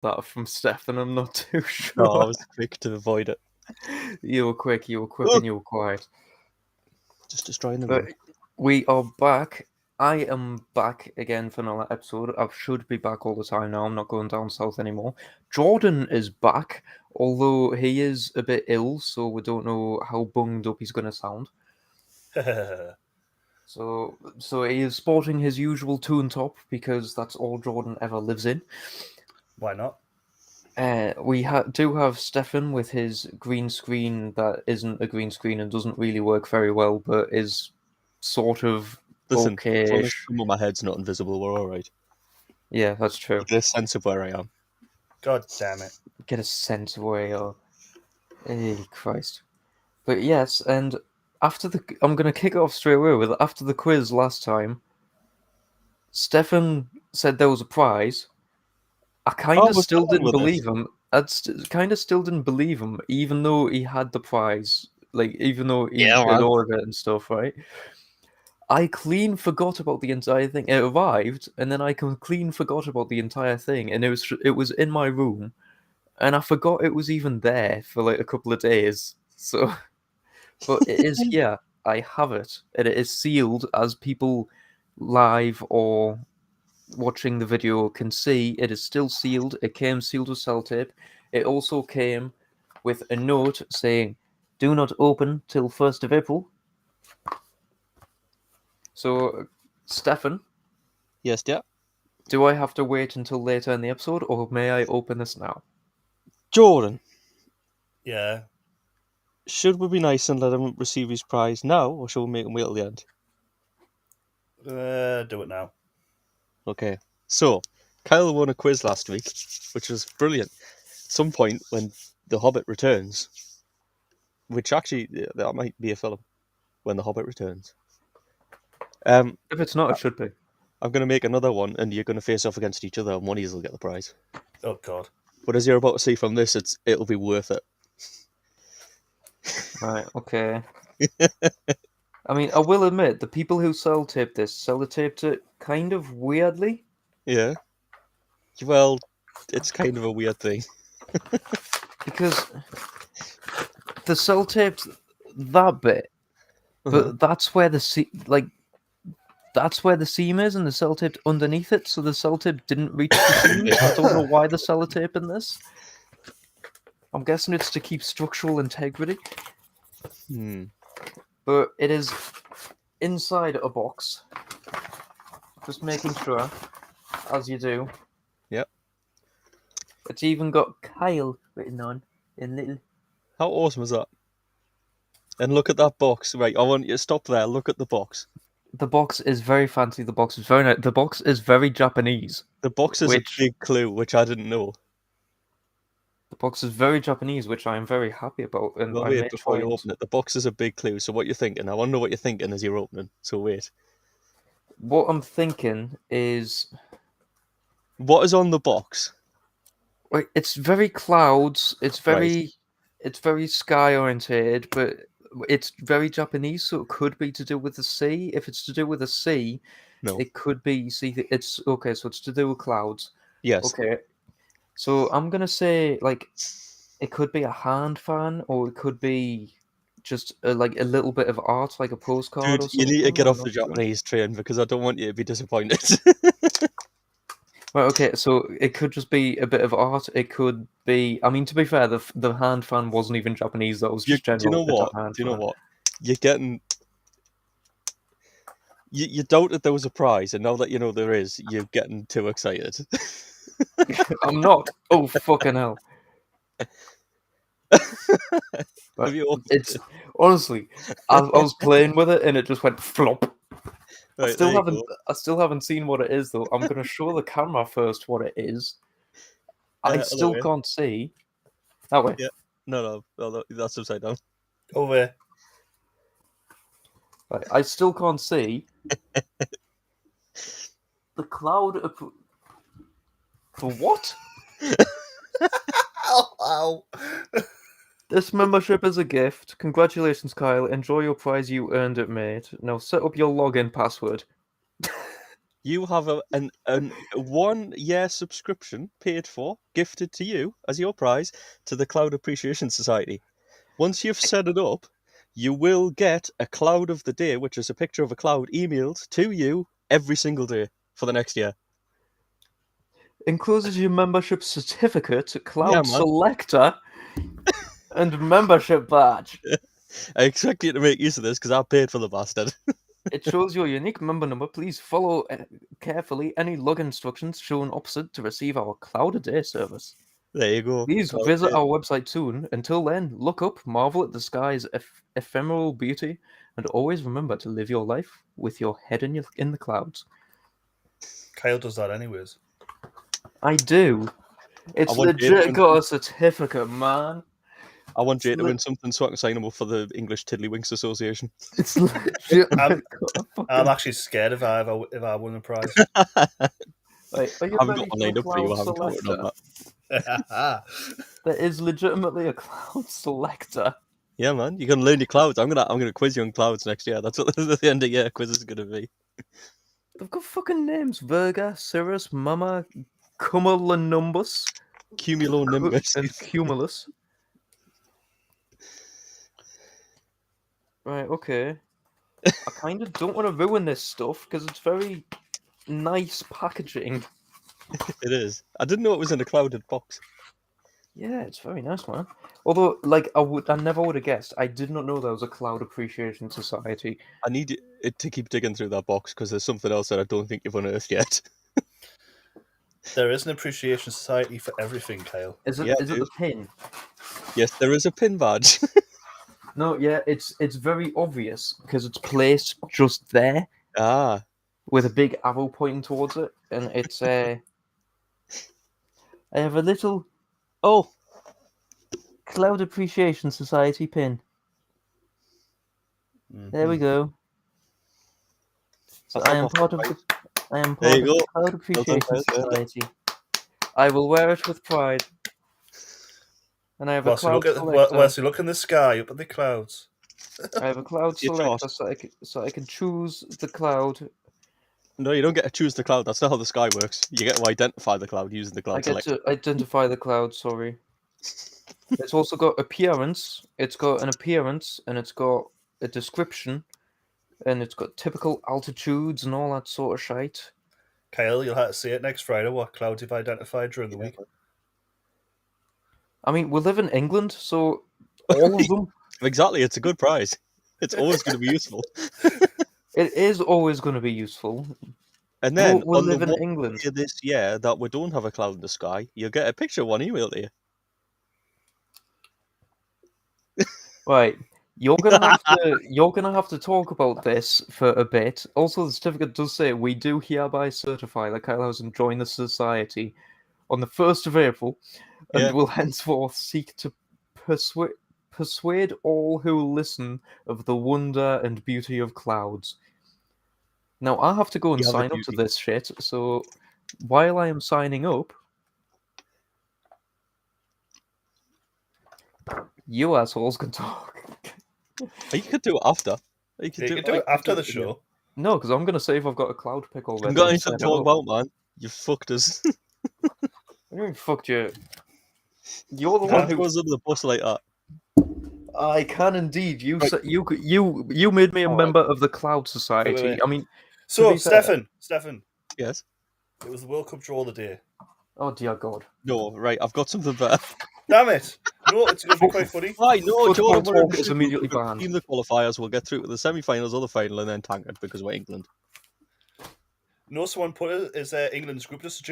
that from Stefan. I'm not too No, sure. I was quick to avoid it. You were quick, and you were quiet. Just destroying the But mood. we are back. I am back again for another episode. I should be back all the time now. I'm not going down south anymore. Jordan is back, although he is a bit ill, so we don't know how bunged up he's going to sound. So he is sporting his usual tune top because that's all Jordan ever lives in. Why not? We do have Stefan with his green screen that isn't a green screen and doesn't really work very well, but is sort of Listen, as long as okay-ish. some of my head's not invisible, we're all right. Yeah, that's true. You get a sense of where I am. God damn it. Get a sense of where you are. Hey, Christ. But yes, and I'm going to kick it off straight away with after the quiz last time, Stefan said there was a prize. I kind of still didn't believe him. I kind of still didn't believe him, even though he had the prize. Like, even though he had ordered it and stuff, right? I clean forgot about the entire thing. It arrived, and then I clean forgot about the entire thing, and it was in my room, and I forgot it was even there for like a couple of days. So, but it is here. I have it, and it is sealed, as people live or watching the video can see. It is still sealed. It came sealed with sellotape. It also came with a note saying, "Do not open till 1st of April." So, Stefan, Yes, yeah. do I have to wait until later in the episode, or may I open this now? Jordan, Yeah. should we be nice and let him receive his prize now, or should we make him wait till the end? Do it now. Okay. So, Kyle won a quiz last week, which was brilliant. At some point, when The Hobbit returns, which actually, that might be a film, when The Hobbit returns. If it's not, it should be. I'm going to make another one, and you're going to face off against each other, and one of you will get the prize. Oh, God. But as you're about to see from this, it'll be worth it. Right, okay. I mean, I will admit, the people who sellotaped it kind of weirdly. Yeah. Well, it's kind of a weird thing. Because the sellotaped that bit, but that's where the seam is, and the sellotaped underneath it, so the sellotape didn't reach the seam. I don't know why the sellotape in this. I'm guessing it's to keep structural integrity. But it is inside a box. Just making sure, as you do. Yep. It's even got Kyle written on in little. How awesome is that? And look at that box. Right, I want you to stop there. Look at the box. The box is very fancy. The box is very nice. The box is very Japanese. The box is a big clue, which I didn't know. The box is very Japanese, which I am very happy about. And well, wait, before you open it, the box is a big clue. So what you're thinking? I want to know what you're thinking as you're opening. So wait. What I'm thinking is... What is on the box? It's very clouds. It's very sky oriented, but it's very Japanese, so it could be to do with the sea. If it's to do with the sea, no, it could be. See, it's okay. So it's to do with clouds. Yes. Okay. So I'm gonna say like it could be a hand fan, or it could be just like a little bit of art, like a postcard. Dude, or something. You need to get off the Japanese train because I don't want you to be disappointed. Right, okay, so it could just be a bit of art. It could be. I mean, to be fair, the hand fan wasn't even Japanese. That was just general. Do you know what? Do you know what? You're getting. You doubted there was a prize, and now that you know there is, you're getting too excited. I'm not. Oh fucking hell! But it's honestly, I was playing with it and it just went flop. Right, I still haven't seen what it is though. I'm gonna show the camera first what it is. I still can't see. That way. Yeah. No, that's upside down. Over here. Right, I still can't see. The cloud. For what? Ow. This membership is a gift. Congratulations, Kyle. Enjoy your prize. You earned it, mate. Now set up your login password. you have a 1 year subscription paid for, gifted to you as your prize to the Cloud Appreciation Society. Once you've set it up, you will get a cloud of the day, which is a picture of a cloud emailed to you every single day for the next year. Encloses your membership certificate, cloud Yeah, man. selector, and membership badge. I expect you to make use of this because I paid for the bastard. It shows your unique member number. Please follow carefully any login instructions shown opposite to receive our Cloud a Day service. There you go. Please Cloud visit Day. our website soon. Until then, look up, marvel at the sky's ephemeral beauty, and always remember to live your life with your head in the clouds. Kyle does that anyways. I do. It's want Jay to legit win got a certificate, man. I want Jay to win something so I can sign him up for the English Tiddlywinks Association. It's legit. I'm actually scared if I win a prize. Wait, are you I haven't ready got one for lined up for you. I Cloud haven't voted on Selector? that. There is legitimately a Cloud Selector. Yeah, man, you can learn your clouds. I'm gonna quiz you on clouds next year. That's what the end of year quiz is gonna be. They've got fucking names: Virga, Cirrus, Mama, Cumulonimbus, Cumulonimbus. and Cumulus. Right, okay. I kind of don't want to ruin this stuff because it's very nice packaging. It is. I didn't know it was in a clouded box. Yeah, it's very nice, man. Although, like, I never would have guessed. I did not know there was a Cloud Appreciation Society. I need it to keep digging through that box because there's something else that I don't think you've unearthed yet. There is an appreciation society for everything, Kyle. Is it? Yeah, Is it the pin? Yes, there is a pin badge. No, yeah, it's very obvious because it's placed just there Ah, with a big arrow pointing towards it, and it's I have a little oh, Cloud Appreciation Society pin. There we go. So I am part of the There you go. Cloud Appreciation Well done. Society. I will wear it with pride. And I have a Whilst you cloud look selector. whilst you look in the sky up at the clouds. I have a cloud Your selector, choice. so I can choose the cloud. No, you don't get to choose the cloud. That's not how the sky works. You get to identify the cloud using the I cloud get selector. to identify the cloud. Sorry. It's also got appearance. It's got an appearance, and it's got a description, and it's got typical altitudes and all that sort of shite. Kyle, you'll have to see it next Friday what clouds you've identified during the week. I mean, we live in England, so all of them. Exactly, it's a good prize. It's always going to be useful. It is always going to be useful. And then But we on live the in one England. year this year that we don't have a cloud in the sky, you'll get a picture of one emailed to you. Right. You're gonna have to talk about this for a bit. Also, the certificate does say we do hereby certify that Kyle has joined the society on the 1st of April, and Yeah. will henceforth seek to persuade all who listen of the wonder and beauty of clouds. Now, I have to go and You have a sign up to duty. this shit, so while I am signing up, you assholes can talk. You could do it after. You You can do it after the show. No, because I'm gonna say if I've got a cloud pick You already. haven't got and anything set to it talk up. about, man. You fucked us. I mean, fucked you. You're the one What who. goes under the bus like that? I can indeed. You Right. said you made me a All right. member of the Cloud Society. wait. I mean, So, be fair- Stefan, Yes. it was the World Cup draw of the day. oh dear God. No, right. I've got something better. Damn it! No, it's going to be quite funny. Right, no, Football Jordan, talk is immediately banned. Team the qualifiers will get through to the semi-finals or the final and then tank it because we're England. No, someone put it as England's group, just a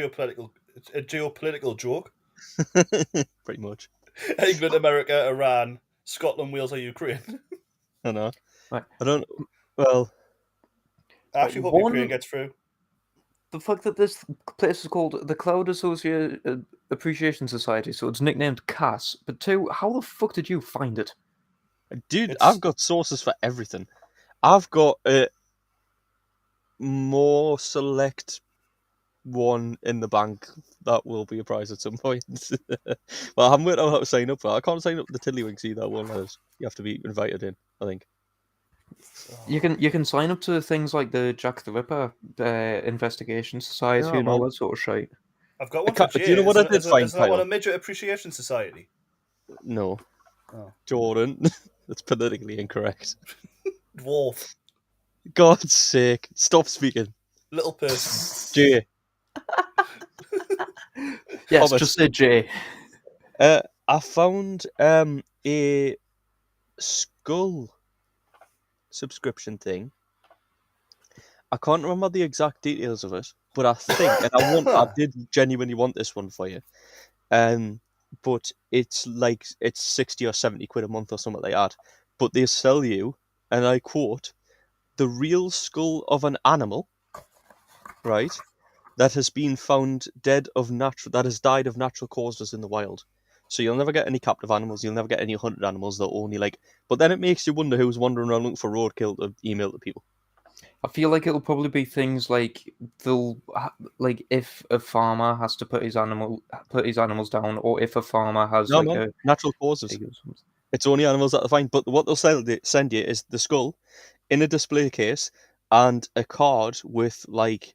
geopolitical joke. Pretty much. England, America, Iran, Scotland, Wales, or Ukraine. I know. Right. I don't. Well, I actually hope One- Ukraine gets through. The fact that this place is called the Cloud Appreciation Society, so it's nicknamed CAS. But two, how the fuck did you find it? dude, It's- I've got sources for everything. I've got a more select one in the bank that will be a prize at some point. Well, I haven't worked out how to sign up for that. I can't sign up to the Tiddlywinks either. It won't let us. You have to be invited in, I think. You can sign up to things like the Jack the Ripper Investigation Society Yeah, and all man. that sort of shit. I've got one for Do you know Jay. what I did find, Is that one Kyle? a Midget Appreciation Society? No, Oh. Jordan. That's politically incorrect. Dwarf. God's sake, stop speaking. Little person. Jay. Yes, Hobbit. just say J. I found a skull subscription thing. I can't remember the exact details of it, but I think, and I did genuinely want this one for you. But it's like it's 60 or 70 quid a month or something like that. But they sell you, and I quote, the real skull of an animal, right? That has been found that has died of natural causes in the wild. So you'll never get any captive animals, you'll never get any hunted animals, they'll only but then it makes you wonder who's wandering around looking for roadkill to email to people. I feel like it'll probably be things like like if a farmer has to put his animals down, or if a farmer has No like man, a natural causes. pig or something. It's only animals that they find. But what they'll send you is the skull in a display case and a card with like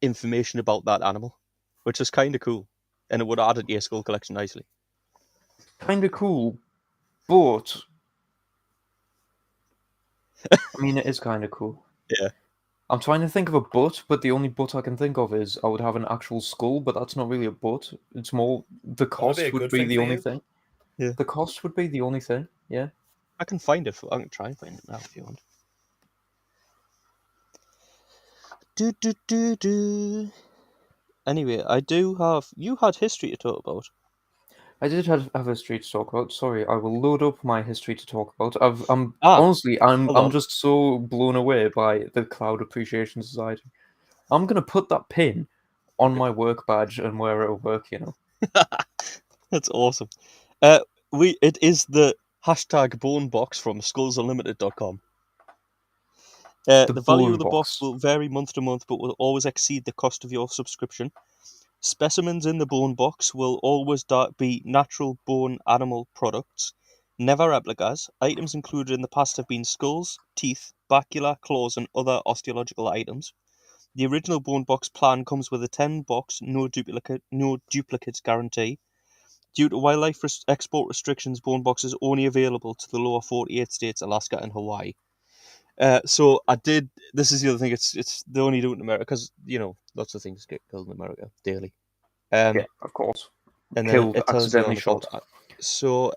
information about that animal, which is kind of cool, and it would add it to your skull collection nicely. Kind of cool, but I mean it is kind of cool. Yeah. I'm trying to think of a but the only but I can think of is I would have an actual skull, but that's not really a but. It's more the That would be cost a would good be thing the for only you. thing. Yeah. The cost would be the only thing. Yeah. I can find it. I can try and find it now if you want. Do. Anyway, I do have. You had history to talk about. I did have history to talk about. Sorry, I will load up my history to talk about. I'm Ah, honestly, hold I'm on. just so blown away by the Cloud Appreciation Society. I'm gonna put that pin on my work badge and wear it at work. You know. That's awesome. It is the hashtag bone box from skullsunlimited.com. The The value of bone the box box. will vary month to month, but will always exceed the cost of your subscription. Specimens in the bone box will always be natural bone animal products, never replicas. Items included in the past have been skulls, teeth, bacula, claws, and other osteological items. The original bone box plan comes with a 10-box, no duplicates guarantee. Due to wildlife export restrictions, bone box is only available to the lower 48 states, Alaska, and Hawaii. So I did. This is the other thing. It's they only do it in America because lots of things get killed in America daily. Yeah, of course. And then Killed, it tells you accidentally on about shot. that. So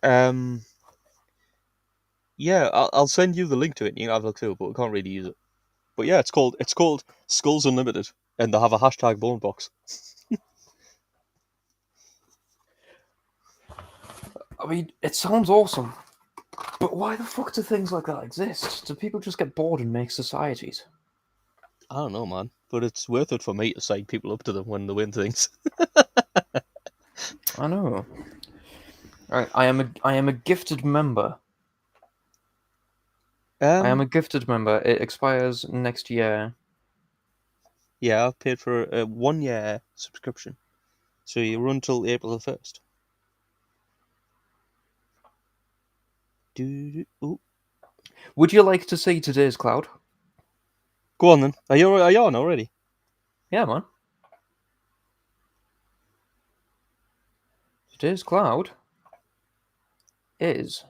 yeah, I'll send you the link to it. And you can have a look through, but we can't really use it. But yeah, it's called Skulls Unlimited, and they have a hashtag bone box. I mean, it sounds awesome, but why the fuck do things like that exist? Do people just get bored and make societies? I don't know, man, but it's worth it for me to sign people up to them when they win things. I know. I am a gifted member. I am a gifted member. It expires next year. Yeah, I've paid for a 1-year subscription, so you run till April the 1st. Ooh. Would you like to see today's cloud? Go on then. Are you on already? Yeah, man. Today's cloud is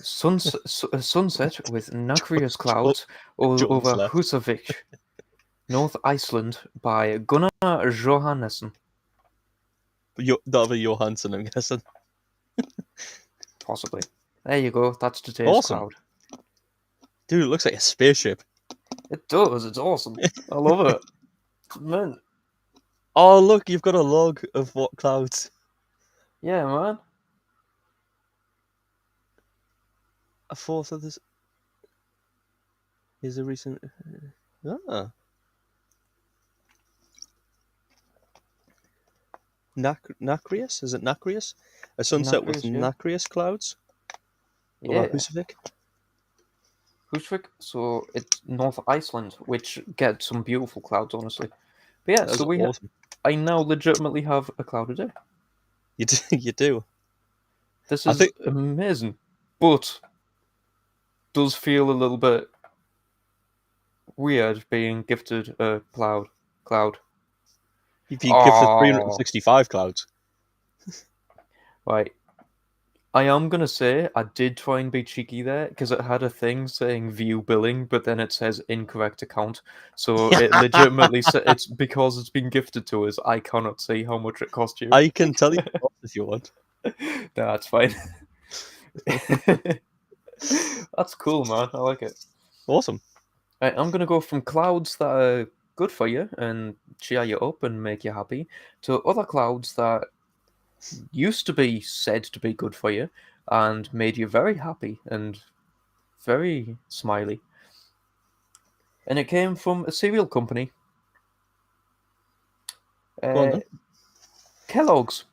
sunset with nacreous clouds Jordan's over left. Husavik, North Iceland by Gunnar Johannesson. That'll be Johansson, I'm guessing. Possibly. There you go. That's today's Awesome. cloud. Dude, it looks like a spaceship. It does. It's awesome. I love it. Man. Oh, look, you've got a log of what clouds. Yeah, man. A fourth of this is a recent. Nacreous? Is it Nacreous? A sunset with Nacreous, yeah. nacreous clouds? Yeah. Husavik? Husavik. So it's North Iceland, which gets some beautiful clouds, honestly. But yeah, That's so awesome. I now legitimately have a cloud a day. You do. This I is think amazing. but does feel a little bit weird being gifted a cloud. You've been gifted Oh, 365 clouds. right. I am gonna say I did try and be cheeky there because it had a thing saying view billing, but then it says incorrect account. So it legitimately it's because it's been gifted to us. I cannot see how much it cost you. I can tell you if you want. No, that's fine. That's cool, man. I like it. Awesome. Right, I'm gonna go from clouds that are good for you and cheer you up and make you happy to other clouds that used to be said to be good for you and made you very happy and very smiley. And it came from a cereal company, Go on then. Kellogg's.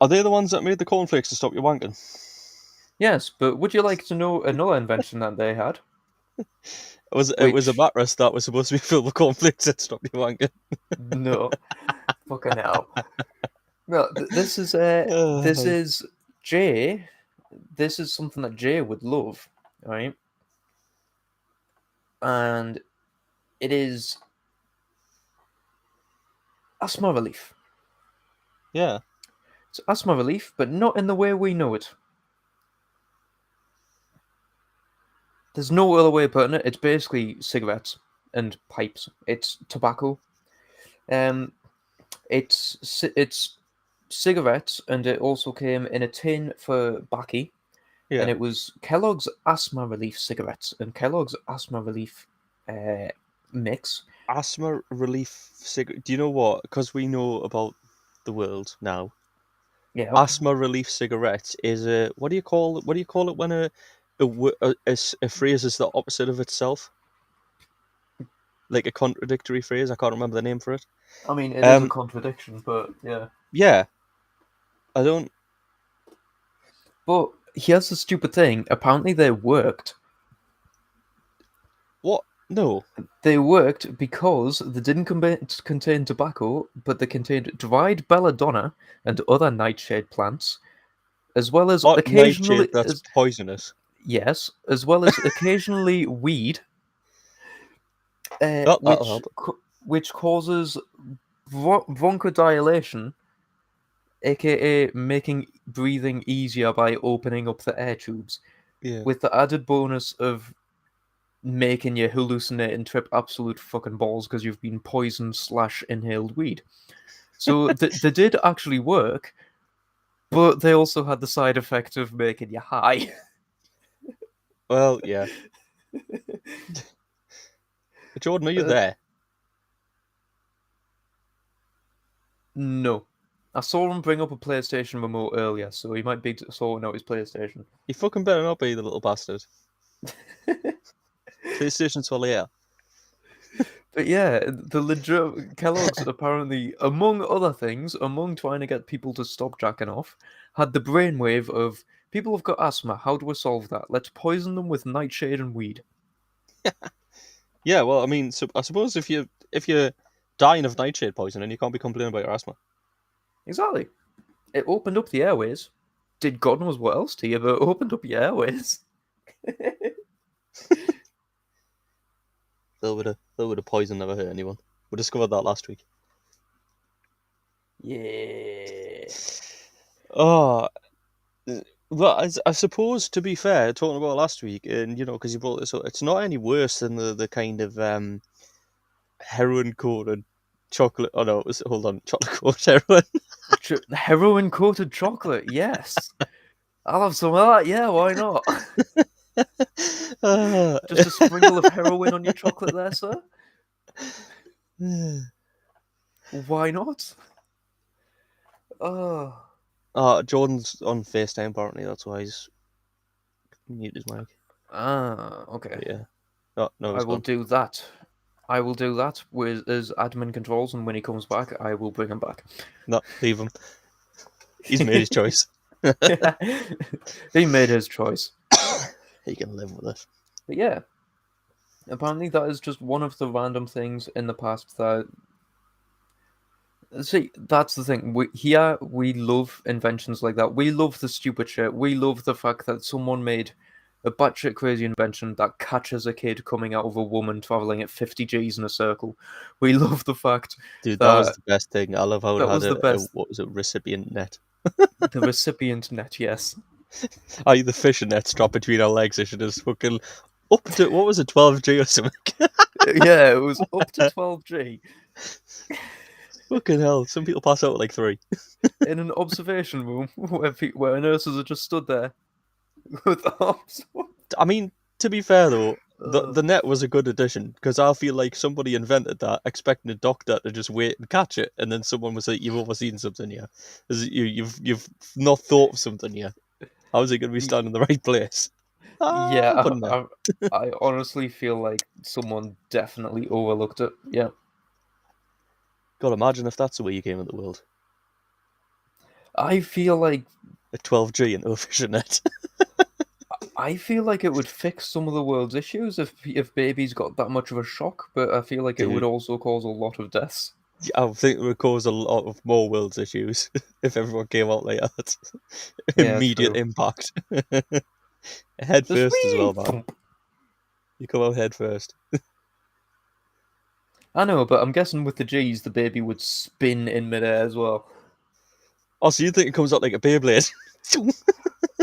Are they the ones that made the cornflakes to stop you wanking? Yes, but would you like to know another invention that they had? It was a Which mattress that was supposed to be filled with cornflakes that stopped you wanking. no, fucking hell. No, this is this Uh, is Jay. This is something that Jay would love, right? And it is asthma relief. yeah. It's asthma relief, but not in the way we know it. There's no other way of putting it. It's basically cigarettes and pipes. It's tobacco. Um, it's cigarettes, and it also came in a tin for baccy, and Yeah. it was Kellogg's asthma relief cigarettes and Kellogg's asthma relief mix. Asthma relief cigarette. Do you know what? Because we know about the world now. Yeah, Asthma relief cigarettes is a what do you call it when a phrase is the opposite of itself? Like a contradictory phrase. I can't remember the name for it. I mean it is a Um. contradiction, but yeah. Yeah. I don't. But here's the stupid thing. Apparently they worked. What? No. They worked because they didn't contain tobacco, but they contained dried belladonna and other nightshade plants, as well as Not nightshade. occasionally, That's poisonous. yes, as well as occasionally weed, Oh, that'll help. which causes bronchodilation, aka making breathing easier by opening up the air tubes, Yeah. with the added bonus of making you hallucinate and trip absolute fucking balls because you've been poisoned / inhaled weed. So they did actually work, but they also had the side effect of making you high. Well, yeah. Jordan, are you there? No. I saw him bring up a PlayStation remote earlier, so he might be sorting out his PlayStation. You fucking better not be, the little bastard. PlayStation's for later. But yeah, the legit Kellogg's apparently, among other things, among trying to get people to stop jacking off, had the brainwave of people have got asthma. How do we solve that? Let's poison them with nightshade and weed. Yeah, well, I mean, so I suppose if you're dying of nightshade poisoning, you can't be complaining about your asthma. Exactly. It opened up the airways. Did God knows what else to you, but it opened up your airways. A little bit of poison never hurt anyone. We discovered that last week. Yeah. Oh, well, I suppose to be fair, talking about last week, and because you brought this up, it's not any worse than the kind of heroin coated chocolate. Oh no, hold on, chocolate coated heroin. Heroin coated chocolate, yes. I'll have some of that, yeah, why not? Just a sprinkle of heroin on your chocolate there, sir? Why not? Oh. Jordan's on FaceTime apparently. That's why he's muted his mic. Ah, okay. But yeah. Oh, no, I he's will gone. do that. I will do that with as admin controls, and when he comes back, I will bring him back. No, leave him. He's made his choice. He made his choice. He can live with it. But yeah, apparently that is just one of the random things in the past that See, that's the thing. We love inventions like that. We love the stupid shit. We love the fact that someone made a batshit crazy invention that catches a kid coming out of a woman traveling at 50 Gs in a circle. We love the fact Dude, that was that the best thing. I love how it that had was the a best. what was it, recipient net. The recipient net, yes. I the fishing net strapped between our legs. I should just fucking up to what was it, 12G or something? Yeah, it was up to 12G Fucking hell! Some people pass out at like 3. in an observation room where nurses are just stood there with arms. I mean, to be fair though, Uh, the net was a good addition because I feel like somebody invented that, expecting a doctor to just wait and catch it, and then someone was like, "You've overseen something here. You've not thought of something here. How is it going to be standing in the right place?" yeah, Ah, but no. I honestly feel like someone definitely overlooked it. Yeah. God, imagine if that's the way you came into the world. I feel like A 12G and no fishing net. it would fix some of the world's issues if babies got that much of a shock, but I feel like it would Dude, also cause a lot of deaths. I think it would cause a lot of more world's issues if everyone came out like that. Yeah, Immediate true. impact. Head Just first as wee well, man. thump. You come out head first. I know, but I'm guessing with the G's, the baby would spin in midair as well. Oh, so you think it comes out like a Beyblade?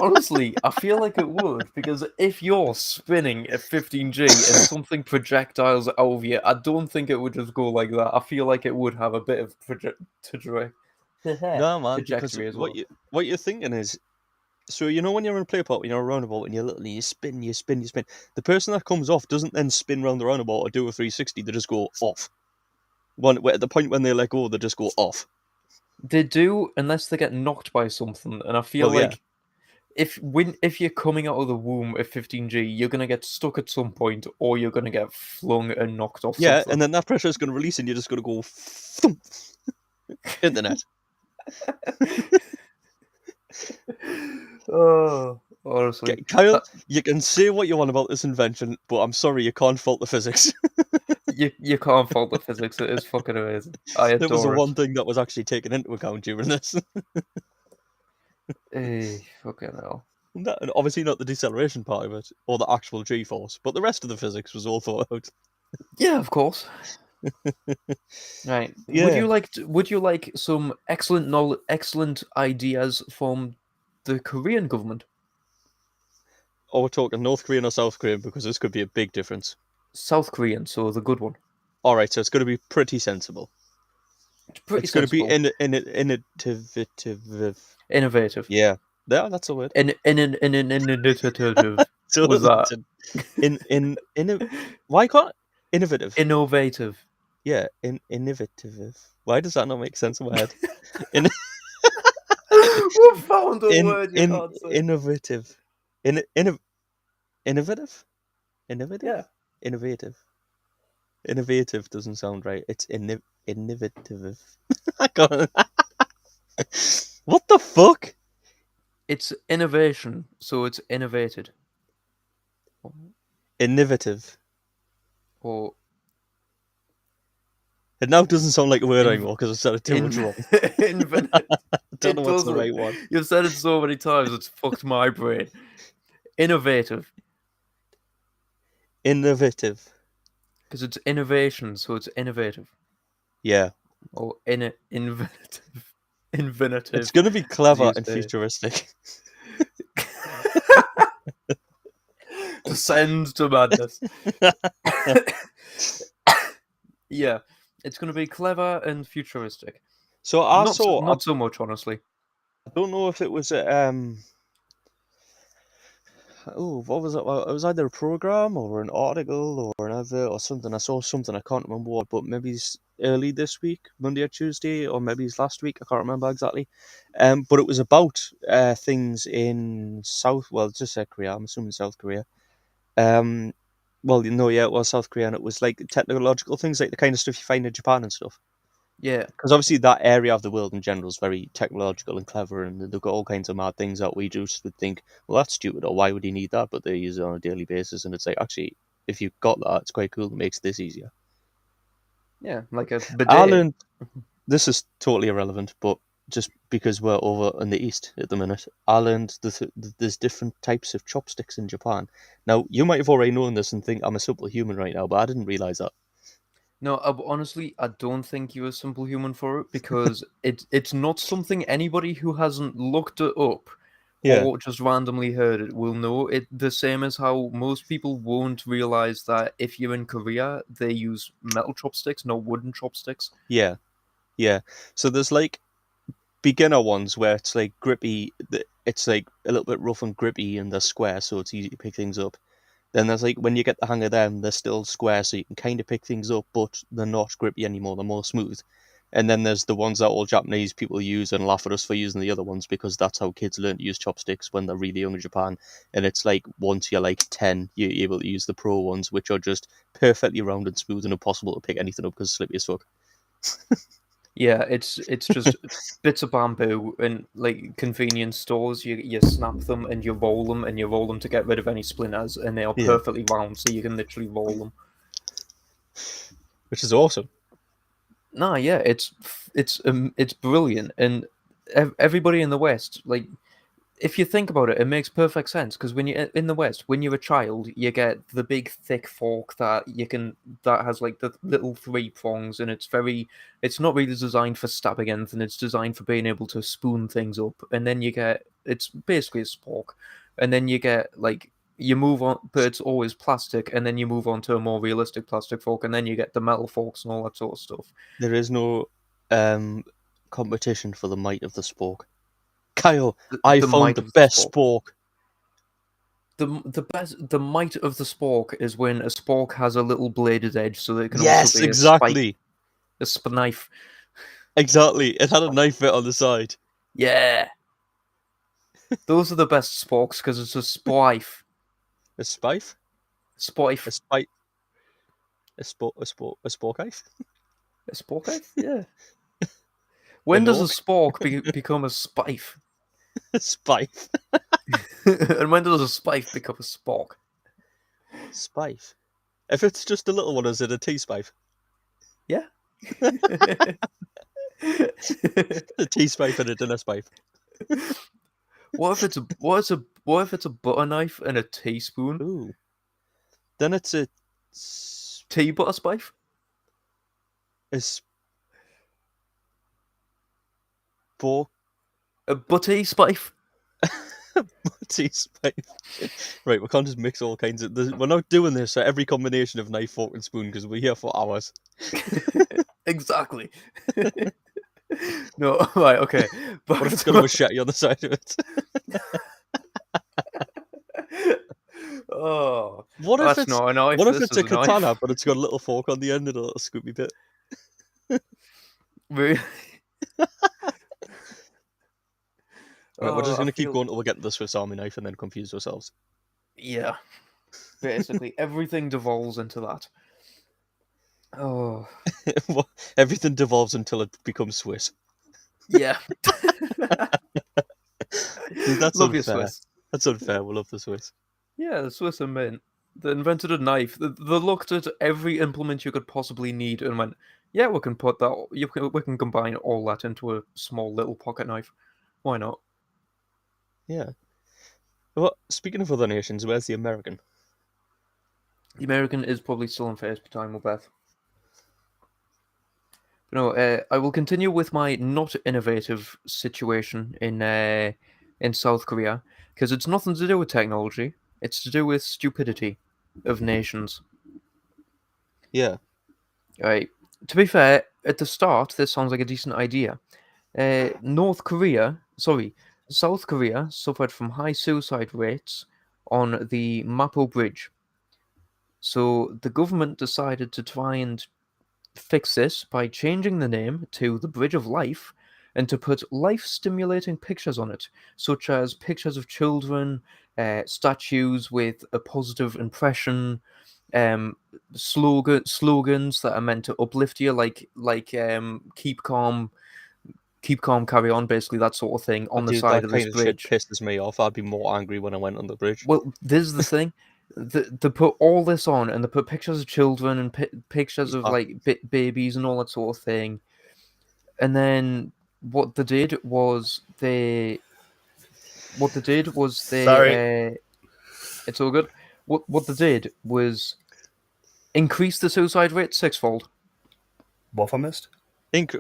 Honestly, I feel like it would, because if you're spinning at 15G and something projectiles out of you, I don't think it would just go like that. I feel like it would have a bit of No, man, because trajectory as well. what you're thinking is, so you know when you're in a play pot, when you're a roundabout and you're little, you spin, you spin, you spin. The person that comes off doesn't then spin round the roundabout or do a 360. They just go off. At the point when they let go, they just go off. They do, unless they get knocked by something, and I feel Well, yeah, like if you're coming out of the womb at 15G, you're gonna get stuck at some point, or you're gonna get flung and knocked off yeah, something. and then that pressure is going to release, and you're just going to go thump, in the net. Oh, honestly, Kyle, that, you can say what you want about this invention, but I'm sorry, you can't fault the physics. you can't fault the physics. It is fucking amazing. I It was the adore it. one thing that was actually taken into account during this. Fucking hell. And obviously not the deceleration part of it, or the actual G-force, but the rest of the physics was all thought out. Yeah, of course. Right. Yeah. Would you like some excellent ideas from the Korean government? Or we're talking North Korean or South Korean, because this could be a big difference. South Korean, so the good one. Alright, so it's going to be pretty sensible. It's pretty It's going to be sensible. innovative. Innovative. Yeah, that's a word. Innovative. So Was that? why can't innovative? Innovative. Yeah, innovative. Why does that not make sense in my head? In, We found a word you in can't say. innovative. Innovative? Innovative? Yeah. Innovative. Innovative doesn't sound right. It's innovative. I can't. What the fuck? It's innovation, so it's innovated. Innovative. Or It now doesn't sound like a word Inv- anymore because I said it too much wrong. infinite. I don't know It what's the right doesn't. one. You've said it so many times, it's fucked my brain. Innovative. Innovative. Because it's innovation, so it's innovative. Yeah. Or inventive. Infinitive. It's going to be clever and say. futuristic. Descend to madness. Yeah, it's going to be clever and futuristic. So not so much, honestly. I don't know if it was what was it? Well, it was either a program or an article or an advert or something. I saw something, I can't remember what, but maybe it's early this week, Monday or Tuesday, or maybe it's last week, I can't remember exactly. But it was about things in just said Korea, I'm assuming South Korea. It was South Korea, and it was like technological things, like the kind of stuff you find in Japan and stuff. Yeah. Because obviously that area of the world in general is very technological and clever, and they've got all kinds of mad things that we just would think, well, that's stupid, or why would he need that? But they use it on a daily basis, and it's like, actually, if you've got that, it's quite cool. It makes this easier. Yeah, like a I bidet. learned, this is totally irrelevant, but just because we're over in the east at the minute, I learned there's different types of chopsticks in Japan. Now, you might have already known this and think I'm a simple human right now, but I didn't realize that. No, honestly, I don't think you're a simple human for it because it's not something anybody who hasn't looked it up Yeah, or just randomly heard it will know. It the same as how most people won't realize that if you're in Korea, they use metal chopsticks, not wooden chopsticks. yeah, yeah. So there's like beginner ones where it's like grippy, it's like a little bit rough and grippy and they're square, so it's easy to pick things up. Then there's like when you get the hang of them, they're still square, so you can kind of pick things up, but they're not grippy anymore. They're more smooth. And then there's the ones that all Japanese people use and laugh at us for using the other ones because that's how kids learn to use chopsticks when they're really young in Japan. And it's like once you're like 10, you're able to use the pro ones, which are just perfectly round and smooth and impossible to pick anything up because it's slippy as fuck. Yeah, it's just bits of bamboo and like convenience stores. You snap them and you roll them to get rid of any splinters, and they are Yeah, perfectly round, so you can literally roll them. which is awesome. Nah, yeah, it's brilliant, and everybody in the West, like if you think about it, it makes perfect sense because when you're in the West, when you're a child, you get the big thick fork that has like the little three prongs, and it's not really designed for stabbing anything. It's designed for being able to spoon things up, and then it's basically a spork, and then you get like you move on, but it's always plastic, and then you move on to a more realistic plastic fork, and then you get the metal forks and all that sort of stuff. There is no um, competition for the might of the spork. Kyle, I The found might the of the best spork. spork. The might of the spork is when a spork has a little bladed edge, so that it can also Yes, be a spike, exactly. knife. Exactly. It had a knife bit on the side. Yeah, those are the best sporks because it's a spife, A spife? A spife, spike? A spork knife? a spork knife. Yeah. An When does a orc? spork become a spife? A spife? And when does a spife become a spork? Spife? If it's just a little one, is it a tea spife? Yeah. A tea spife and a dinner spife. What if it's a butter knife and a teaspoon? Ooh. Then it's a Tea butter spife? a spork A butty spife? tea spife. Right, we can't just mix all kinds of. We're not doing this for every combination of knife, fork, and spoon because we're here for hours. Exactly. No, right, okay. What if it's got a machete on the side of it? Oh, What if that's it's not a knife. what if This it's is a a knife. katana, but it's got a little fork on the end and a little scoopy bit? Really? Right, we're just I gonna keep feel. going until we get to the Swiss Army knife and then confuse ourselves. Yeah, basically everything devolves into that. Oh, Everything devolves until it becomes Swiss. yeah. See, that's Love your unfair. Swiss. That's unfair. We love the Swiss. Yeah, the Swiss are mint. They invented a knife. They looked at every implement you could possibly need and went, "Yeah, we can put that. We can combine all that into a small little pocket knife. Why not?" Yeah. Well, speaking of other nations, where's the American? The American is probably still on first time with Beth. No, I will continue with my not innovative situation in South Korea because it's nothing to do with technology. It's to do with stupidity of nations. Yeah. Right. To be fair, at the start, this sounds like a decent idea. South Korea suffered from high suicide rates on the Mapo Bridge. So the government decided to try and fix this by changing the name to the Bridge of Life and to put life stimulating pictures on it, such as pictures of children, statues with a positive impression, um, slogans that are meant to uplift you, keep calm, carry on, basically that sort of thing Oh, on the dude, side that of this kind of shit bridge. pisses me off. I'd be more angry when I went on the bridge. Well, this is the thing. They put all this on, and they put pictures of children and pictures of Yeah. like babies and all that sort of thing. And then what they did was they Sorry. it's all good. What they did was increase the suicide rate sixfold. What have I missed?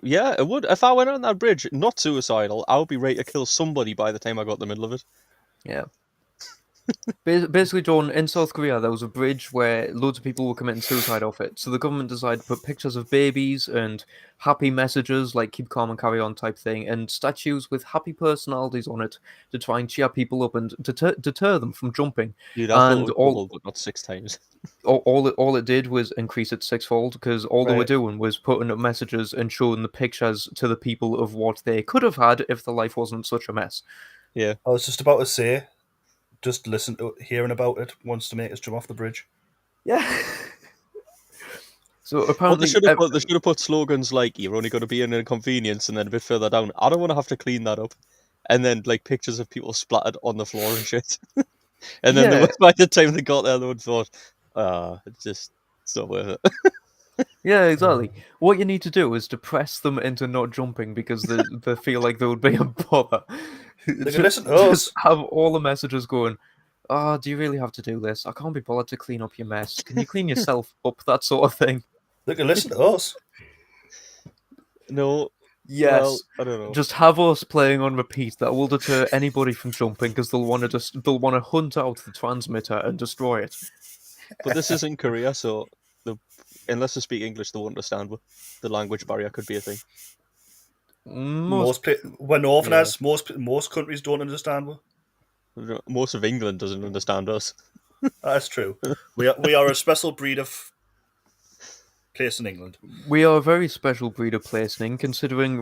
Yeah, it would. If I went on that bridge, not suicidal, I would be ready to kill somebody by the time I got to the middle of it. Yeah. Basically, John, in South Korea, there was a bridge where loads of people were committing suicide off it. So the government decided to put pictures of babies and happy messages, like keep calm and carry on type thing, and statues with happy personalities on it to try and cheer people up and deter them from jumping. Dude, I thought it And would double, but not 6 times. all it did was increase it sixfold, because all they were Right. doing was putting up messages and showing the pictures to the people of what they could have had if their life wasn't such a mess. Yeah. I was just about to say, just listen to hearing about it wants to make us jump off the bridge. Yeah. So Well, apparently, they should have put slogans like "You're only going to be an inconvenience," and then a bit further down, "I don't want to have to clean that up," and then like pictures of people splattered on the floor and shit. And then yeah, by the time they got there, they would thought, it's not worth it. yeah, exactly. What you need to do is to press them into not jumping because they feel like they would be a bother. They can listen to Just us. have all the messages going. Oh, do you really have to do this? I can't be bothered to clean up your mess. Can you clean yourself up? That sort of thing. They can listen to us. No, Yes. well, I don't know. Just have us playing on repeat. That will deter anybody from jumping because they'll want to hunt out the transmitter and destroy it. But this is in Korea, so unless they speak English, they won't understand. The language barrier could be a thing. We're northerners. Most countries don't understand. Most of England doesn't understand us. That's true. We are a special breed of place in England. We are a very special breed of placing, considering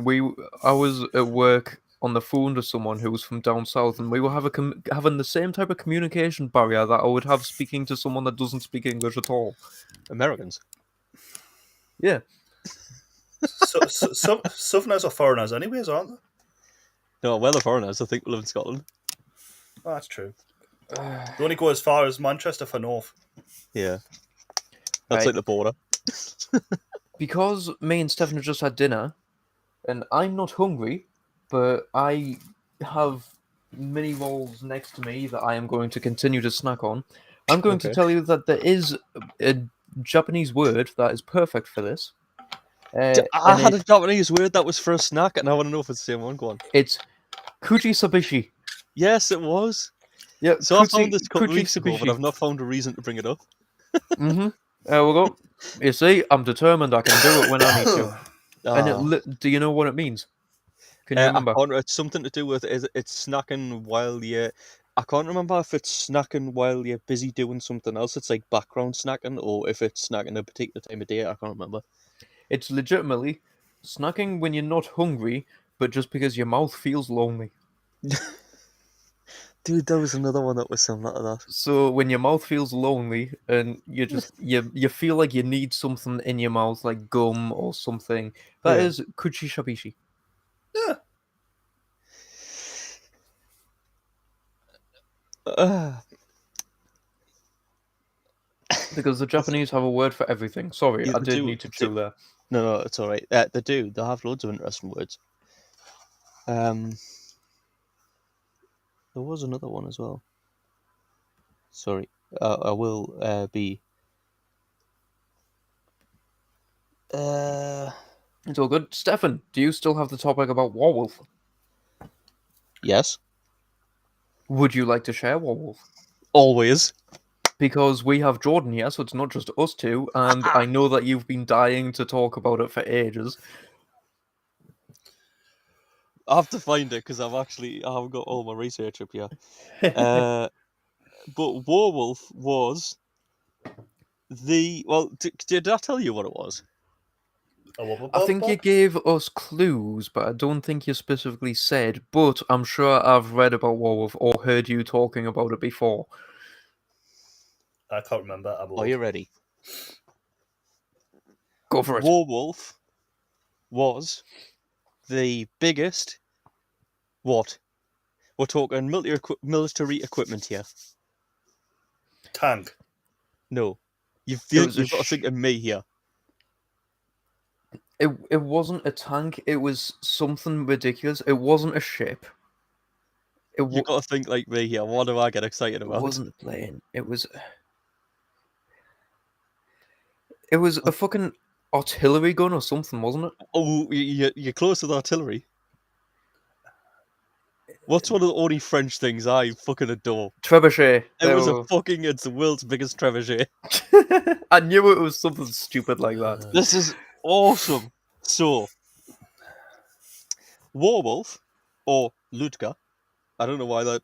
I was at work on the phone to someone who was from down south, and we were having the same type of communication barrier that I would have speaking to someone that doesn't speak English at all. Americans. Yeah. Some southerners are foreigners, anyways, aren't they? No, well, the foreigners, I think, live in Scotland. Oh, that's true. They only go as far as Manchester for north. Yeah. That's Right. like the border. Because me and Stefan have just had dinner, and I'm not hungry, but I have mini rolls next to me that I am going to continue to snack on. I'm going to Okay. tell you that there is a Japanese word that is perfect for this. I had a Japanese word that was for a snack, and I want to know if it's the same one. Go on. It's kujisabishi. Yes, it was. Yeah, So I found this a couple of weeks ago, but I've not found a reason to bring it up. Mm-hmm. There we go. You see, I'm determined. I can do it when I need to. And do you know what it means? Can you remember? It's something to do with it's snacking while you. I can't remember if it's snacking while you're busy doing something else. It's like background snacking, or if it's snacking a particular time of day. I can't remember. It's legitimately snacking when you're not hungry, but just because your mouth feels lonely. Dude, there was another one that was similar to that. So when your mouth feels lonely and you just you feel like you need something in your mouth, like gum or something, that is kuchishabishi. Yeah. Because the Japanese have a word for everything. Sorry, Yeah, I they did do. need to chew there. No, it's all right. They do. They have loads of interesting words. There was another one as well. Sorry, I will be. It's all good. Stefan, do you still have the topic about Warwolf? Yes. Would you like to share Warwolf? Always. Because we have Jordan here, so it's not just us two, and I know that you've been dying to talk about it for ages. I have to find it because I haven't got all my research up here. But Warwolf was did I tell you what it was? I think you gave us clues, but I don't think you specifically said. But I'm sure I've read about Warwolf or heard you talking about it before. I can't remember. Are you ready? Go for it. Warwolf was the biggest. What? We're talking military equipment here. Tank. No. You've was a got to think of me here. It wasn't a tank. It was something ridiculous. It wasn't a ship. You got to think like me here. What do I get excited It about? wasn't a plane. It was a fucking artillery gun or something, wasn't it? Oh, you're close to the artillery. What's one of the only French things I fucking adore? Trebuchet. It was it's the world's biggest trebuchet. I knew it was something stupid like that. This is awesome. So, Warwolf, or Ludger, I don't know why that,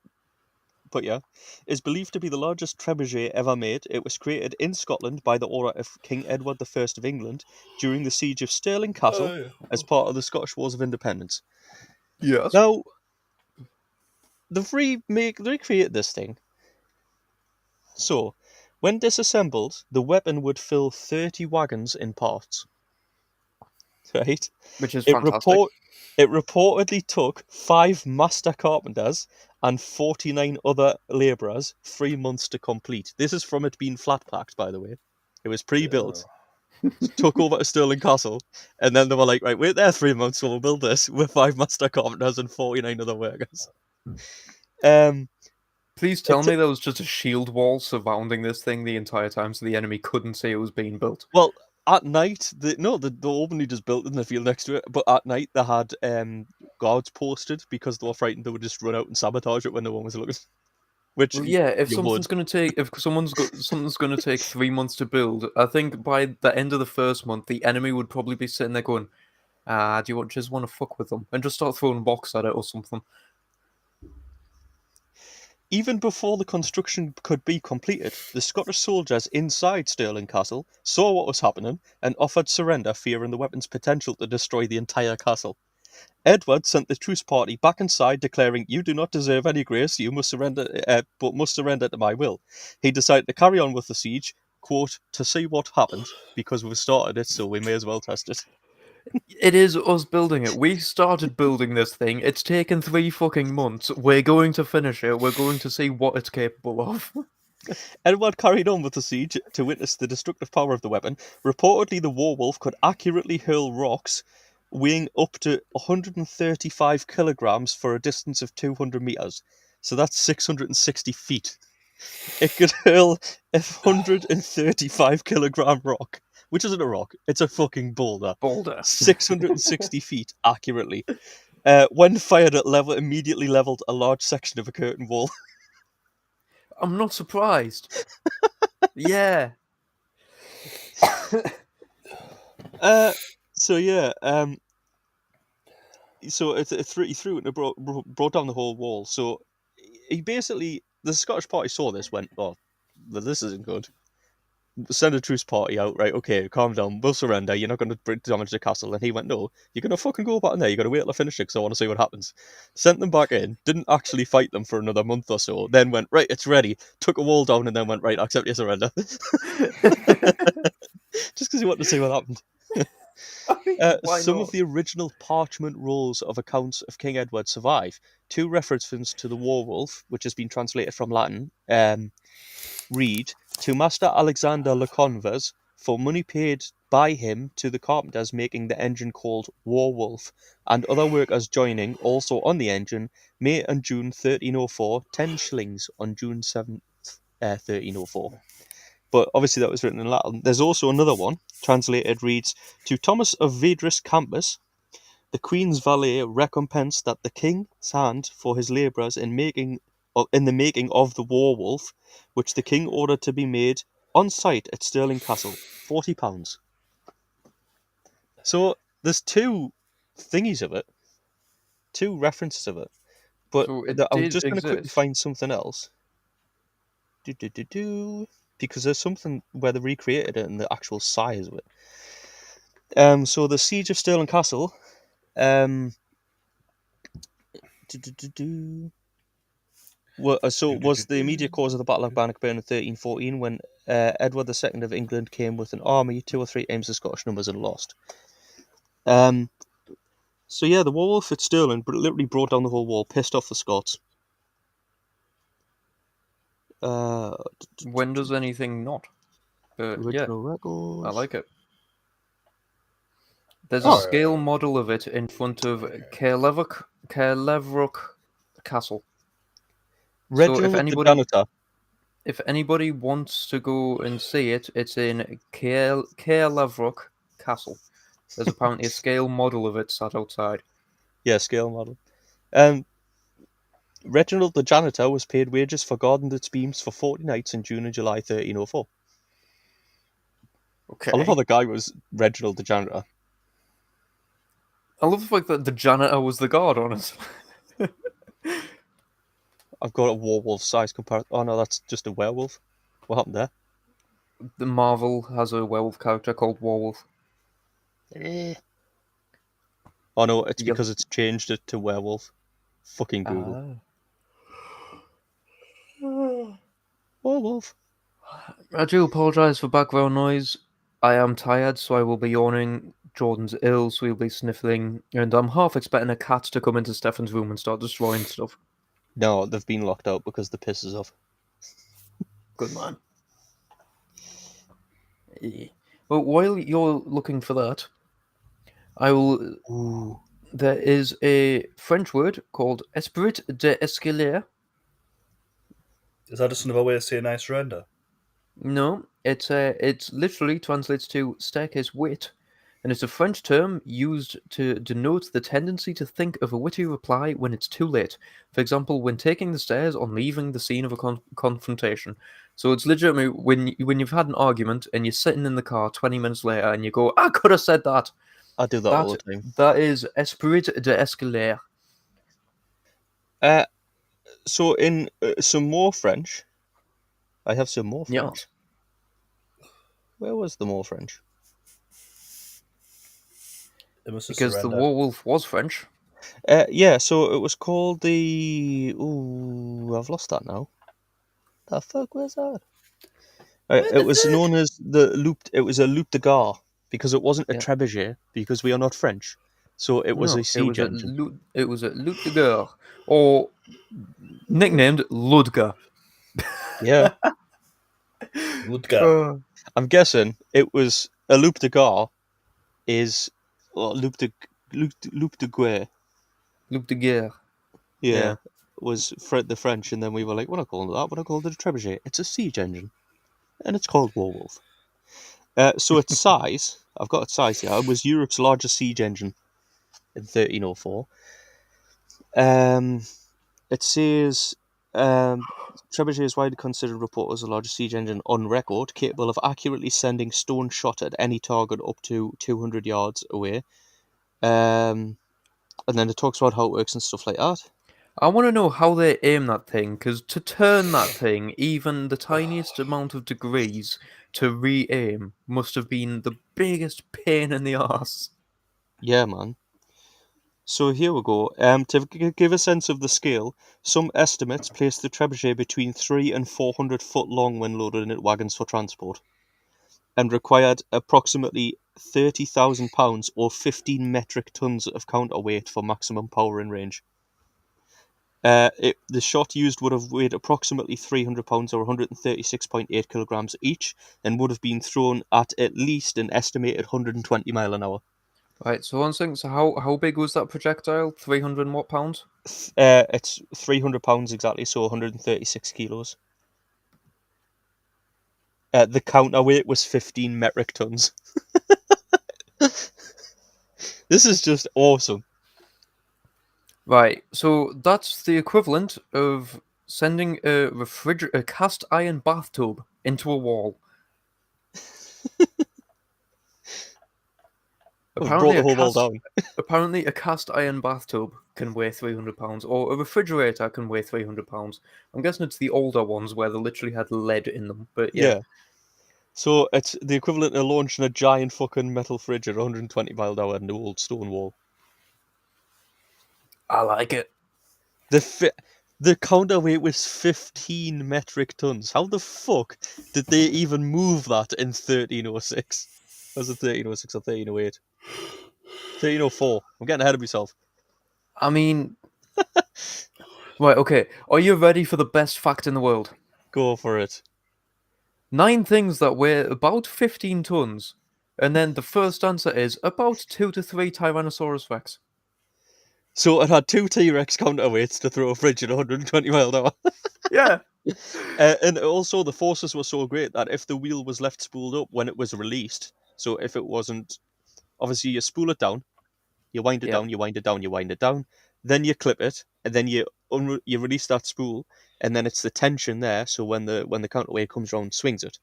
but yeah, is believed to be the largest trebuchet ever made. It was created in Scotland by the order of King Edward I of England during the siege of Stirling Castle as part of the Scottish Wars of Independence. Yes. Now, they've recreated this thing. So, when disassembled, the weapon would fill 30 wagons in parts. Right? Which is It fantastic. reportedly took 5 master carpenters and 49 other labourers 3 months to complete. This is from it being flat packed, by the way. It was pre-built, took over to Stirling Castle, and then they were like, right, wait there 3 months, so we'll build this with 5 master carpenters and 49 other workers. Please tell me there was just a shield wall surrounding this thing the entire time so the enemy couldn't see it was being built. Well, at night, the openly just built in the field next to it, but at night they had guards posted because they were frightened they would just run out and sabotage it when no one was looking. Which Well, yeah, if you something's would. something's gonna take 3 months to build, I think by the end of the first month, the enemy would probably be sitting there going, do you just want to fuck with them and just start throwing rocks at it or something? Even before the construction could be completed, the Scottish soldiers inside Stirling Castle saw what was happening and offered surrender, fearing the weapon's potential to destroy the entire castle. Edward sent the truce party back inside, declaring, "You do not deserve any grace. You must surrender, but must surrender to my will." He decided to carry on with the siege, quote, "to see what happens, because we've started it, so we may as well test it." It is us building it. We started building this thing. It's taken 3 fucking months. We're going to finish it. We're going to see what it's capable of. Edward carried on with the siege to witness the destructive power of the weapon. Reportedly, the Warwolf could accurately hurl rocks weighing up to 135 kilograms for a distance of 200 meters. So that's 660 feet. It could hurl a 135 kilogram rock, which isn't a rock, it's a fucking boulder. Boulder. 660 feet accurately. When fired at level, immediately leveled a large section of a curtain wall. I'm not surprised. Yeah. So yeah, so he threw it and brought down the whole wall. So he basically, the Scottish party saw this, went, "Oh, well, this isn't good. Send a truce party out, right? Okay, calm down. We'll surrender. You're not going to damage the castle." And he went, "No, you're going to fucking go back in there. You're going to wait till I finish it because I want to see what happens." Sent them back in. Didn't actually fight them for another month or so. Then went, "Right, it's ready." Took a wall down and then went, "Right, accept your surrender." Just because he wanted to see what happened. Why Some not? of the original parchment rolls of accounts of King Edward survive. 2 references to the Warwolf, which has been translated from Latin, read, "To Master Alexander Le Convers, for money paid by him to the carpenters making the engine called Warwolf, and other workers joining also on the engine, May and June 1304, 10 shillings on June 7th, 1304. But obviously that was written in Latin. There's also another one, translated reads, "To Thomas of Vedris Campus, the Queen's valet recompensed that the King's hand for his labourers in the making of the Warwolf, which the King ordered to be made on site at Stirling Castle, £40." So there's 2 thingies of it, 2 references of it. But So it I'm did just going to quickly exist. find something else. Because there's something where they recreated it and the actual size of it. So the siege of Stirling Castle. Was the immediate cause of the Battle of Bannockburn in 1314 when Edward II of England came with an army 2 or 3 times the Scottish numbers and lost. So yeah, the Warwolf at Stirling literally brought down the whole wall, pissed off the Scots. When does anything not? But yeah, Original records. I like it. There's Oh. a scale model of it in front of Caerlevruk Castle. Reginald the janitor. If anybody wants to go and see it, it's in Caerlevruk Castle. There's apparently a scale model of it sat outside. Yeah, scale model. Reginald the janitor was paid wages for guarding its beams for 40 nights in June and July 1304. Okay. I love how the guy was Reginald the janitor. I love the fact that the janitor was the guard on it. I've got a werewolf size comparison. Oh no, that's just a werewolf. What happened there? The Marvel has a werewolf character called Werewolf. Oh no, it's Yep. because it's changed it to werewolf. Fucking Google. Werewolf. I do apologise for background noise. I am tired, so I will be yawning. Jordan's ill, so he'll be sniffling. And I'm half expecting a cat to come into Stefan's room and start destroying stuff. No, they've been locked out because the piss is off. Good man. Well, while you're looking for that, I will. Ooh. There is a French word called esprit d'escalier. Is that just another way of saying I surrender? No, it's literally translates to staircase wit, and it's a French term used to denote the tendency to think of a witty reply when it's too late. For example, when taking the stairs or leaving the scene of a confrontation. So it's legitimately when you've had an argument and you're sitting in the car 20 minutes later and you go, I could have said that. I do that all the time. That is esprit d'escalier. So in some more French, I have some more French. Yeah. Where was the more French? It must have Because the surrendered. werewolf was French. Yeah, so it was called the... Ooh, I've lost that now. The fuck was that? It was known as the loup. It was a loup de gare because it wasn't a Yeah. trebuchet because we are not French. So it was a siege engine. It was a Loup de Guerre, or nicknamed Ludger. Yeah, Ludger. I'm guessing it was a loup de gare is loup de guerre. Loup de Guerre. Yeah, was the French, and then we were like, we're not calling it that. We're not calling it a trebuchet. It's a siege engine, and it's called Werewolf. So its size, I've got its size here. It was Europe's largest siege engine in 1304. It says trebuchet is widely considered reported as the largest siege engine on record, capable of accurately sending stone shot at any target up to 200 yards away. And then it talks about how it works and stuff like that. I want to know how they aim that thing, because to turn that thing, even the tiniest amount of degrees to re-aim must have been the biggest pain in the arse. Yeah, man. So here we go. To give a sense of the scale, some estimates place the trebuchet between 300 and 400 foot long when loaded in wagons for transport, and required approximately 30,000 pounds or 15 metric tons of counterweight for maximum power and range. The shot used would have weighed approximately 300 pounds or 136.8 kilograms each, and would have been thrown at least an estimated 120 mile an hour. Right, so one thing, so how big was that projectile? 300 and what pounds? It's 300 pounds exactly, so 136 kilos. The counterweight was 15 metric tons. This is just awesome. Right, so that's the equivalent of sending a cast iron bathtub into a wall. Brought the whole wall down. Apparently, a cast iron bathtub can weigh 300 pounds, or a refrigerator can weigh 300 pounds. I'm guessing it's the older ones where they literally had lead in them, but yeah. So it's the equivalent of launching a giant fucking metal fridge at 120 mile an hour into an old stone wall. I like it. The counterweight was 15 metric tons. How the fuck did they even move that in 1306? Was it 1306 or 1308? 1304. I'm getting ahead of myself. I mean, right, okay. Are you ready for the best fact in the world? Go for it. 9 things that weigh about 15 tons And then the first answer is about 2 to 3 Tyrannosaurus Rex. So it had 2 T-Rex counterweights to throw a fridge at 120 mile an hour. Yeah. And also the forces were so great that if the wheel was left spooled up when it was released, so if it wasn't, obviously you spool it down, you wind it Yep. down, you wind it down, you wind it down, then you clip it, and then you release that spool, and then it's the tension there. So when the counterweight comes around, swings it.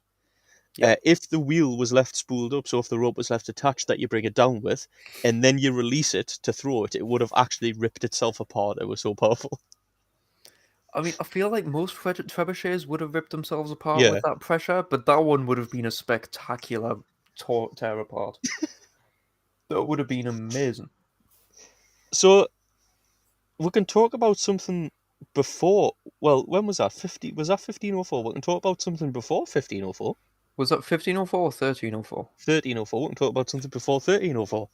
Yep. If the wheel was left spooled up, so if the rope was left attached that you bring it down with, and then you release it to throw it, it would have actually ripped itself apart. It was so powerful. I mean, I feel like most trebuchets would have ripped themselves apart Yeah. with that pressure, but that one would have been a spectacular tear apart. That would have been amazing. So we can talk about something before. Well, when was that? Was that 1504? We can talk about something before 1504. Was that 1504 or 1304? 1304. We can talk about something before 1304.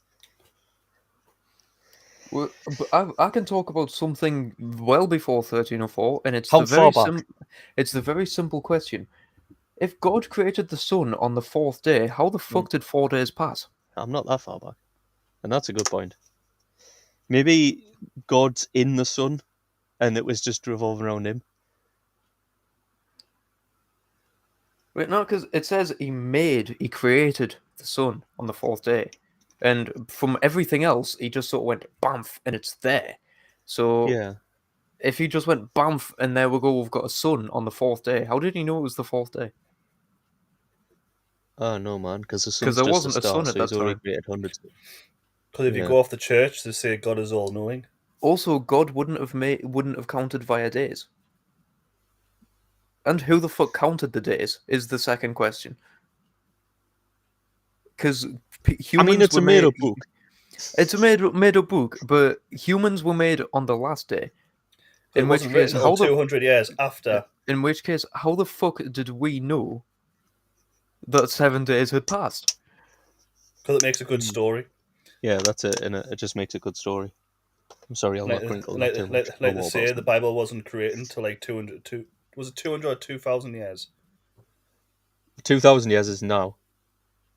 Well, but I can talk about something well before 1304, and it's How the far very back? it's the very simple question. If God created the sun on the fourth day, how the fuck did 4 days pass? I'm not that far back. And that's a good point. Maybe God's in the sun and it was just revolving around him. Wait, no, because it says he created the sun on the fourth day. And from everything else, he just sort of went bamf and it's there. So Yeah. if he just went bamf and there we go, we've got a sun on the fourth day, how did he know it was the fourth day? Oh no, man, because the 'Cause sun's there just a wasn't a star, sun at so he's that already time. created hundreds. Because if you Yeah. go off the church, they say God is all knowing. Also, God wouldn't have counted via days. And who the fuck counted the days is the second question. Because humans I mean, it's were a made-up book. It's a made up book, but humans were made on the last day. It wasn't written until 200 years after. In which case, how the fuck did we know that 7 days had passed? Because it makes a good story. Yeah, that's it, and it just makes a good story. I'm sorry, I'll not crinkle that too much. Like they say, the Bible wasn't created until like 200. Was it 200 or 2,000 years? 2,000 years is now.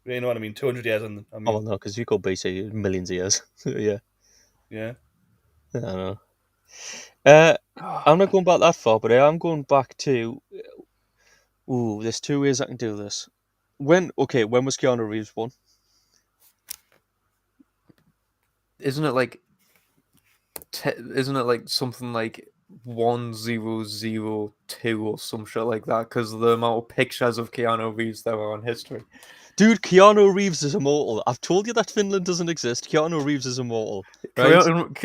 You know what I mean? 200 years, I mean. Oh, well, no, because you go BC, millions of years. Yeah. Yeah. I don't know. I'm not going back that far, but I am going back to. Ooh, there's 2 ways I can do this. When was Keanu Reeves born? Isn't it like something like 1002 or some shit like that? Because the amount of pictures of Keanu Reeves there are on history. Dude, Keanu Reeves is immortal. I've told you that Finland doesn't exist. Keanu Reeves is immortal. Right?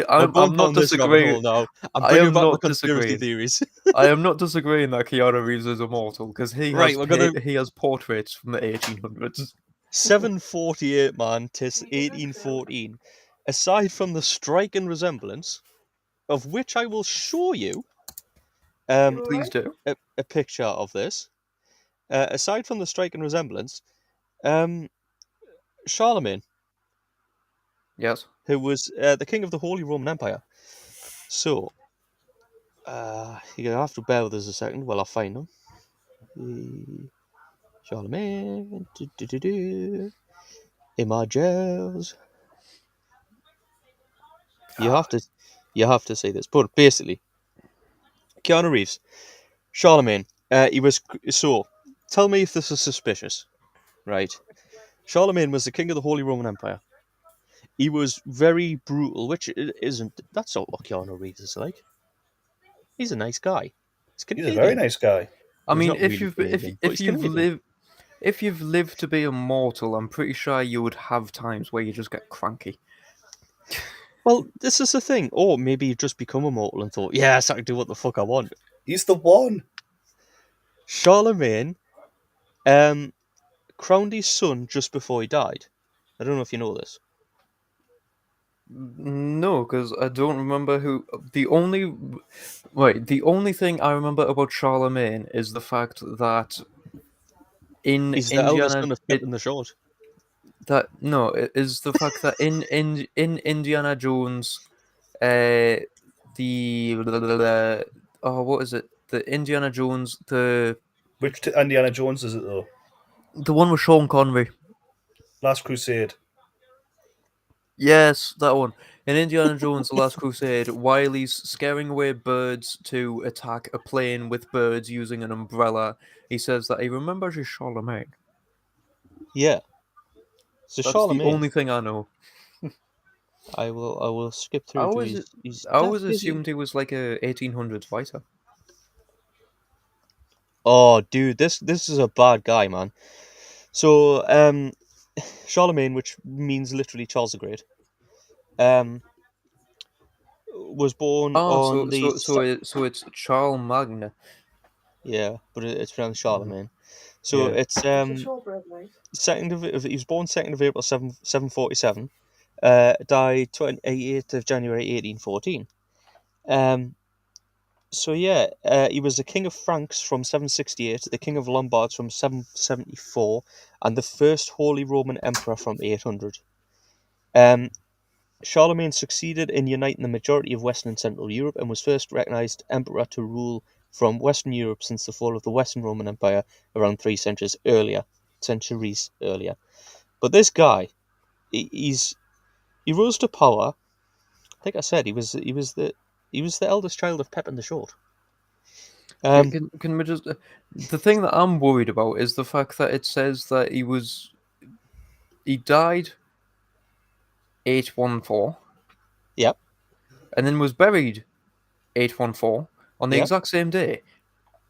I'm not this rabbit disagreeing. hole now. I'm I bringing am back not my conspiracy disagreeing. theories. I am not disagreeing that Keanu Reeves is immortal because he Right, he has portraits from the 1800s. 748, man, tis 1814. Aside from the striking resemblance, of which I will show you Please do. a picture of this. Aside from the striking resemblance, Charlemagne, Yes. who was the king of the Holy Roman Empire. So, you have to bear with us a second while I find him. Charlemagne. Images. You have to say this. But basically, Keanu Reeves, Charlemagne. He was so. Tell me if this is suspicious, right? Charlemagne was the king of the Holy Roman Empire. He was very brutal, which isn't. That's not what Keanu Reeves is like. He's a nice guy. He's He's a very Canadian. nice guy. I He's mean, not really Canadian, but he's Canadian. if you've lived to be immortal, I'm pretty sure you would have times where you just get cranky. Well, this is the thing. Or maybe you just become immortal and thought, yes, I can do what the fuck I want. He's the one. Charlemagne crowned his son just before he died. I don't know if you know this. No, because I don't remember who. The only thing I remember about Charlemagne is the fact that in He's the eldest Indiana, son of Pippin the Short. it is the fact that in Indiana Jones, the what is it? The Indiana Jones, Which Indiana Jones is it though? the one with Sean Connery. Last Crusade. Yes, that one. In Indiana Jones: The Last Crusade, while he's scaring away birds to attack a plane with birds using an umbrella, he says that he remembers his Charlemagne. Yeah. So That's the Charlemagne, only thing I know. I will skip I through to always, his I death. always assumed he was like a 1800s fighter. Oh, dude, this is a bad guy, man. So, Charlemagne, which means literally Charles the Great, um, was born Oh, on the so it's Charles Magna. yeah, but it's pronounced Charlemagne. So Yeah. it's It's a shortbread, mate. he was born 2nd of April 747, died 28th of January 1814. So yeah, he was the king of Franks from 768, the king of Lombards from 774, and the first Holy Roman Emperor from 800. Um, Charlemagne succeeded in uniting the majority of Western and Central Europe and was first recognized emperor to rule from Western Europe since the fall of the Western Roman Empire around 3 centuries earlier. But this guy, he rose to power. Like I said, he was the eldest child of Pepin the Short. Can we just? The thing that I'm worried about is the fact that it says that he died 814 Yep, and then was buried 814 on the yep, exact same day.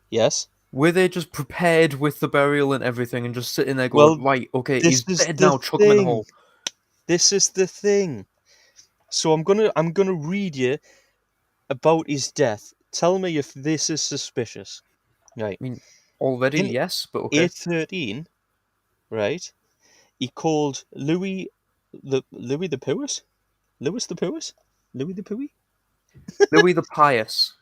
yes. Were they just prepared with the burial and everything and just sitting there going, Well, right, okay, this he's is dead the now, chuck him in the thing. hole. This is the thing. So I'm gonna read you about his death. Tell me if this is suspicious. Right. I mean, already, In yes, but okay. 813, right, he called Louis the Puis? Louis the Puis? Louis the Puy? Louis the Pious.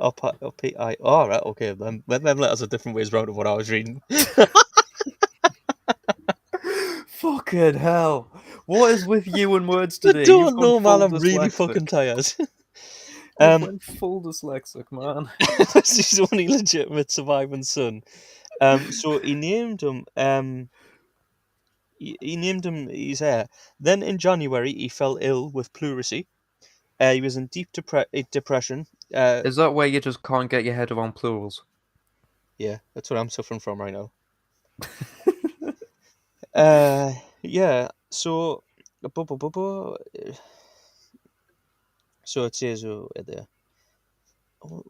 All right, okay. Then them letters are different ways round of what I was reading. Fucking hell. What is with you and words I today? You've don't gone know, man. full I'm really fucking dyslexic. tired. You've um, went full dyslexic, man. this is his only legitimate surviving son. So he named him. He named him his heir. Then in January, he fell ill with pleurisy. He was in deep depression. Is that where you just can't get your head around plurals? Yeah, that's what I'm suffering from right now. Yeah. So, so it says there.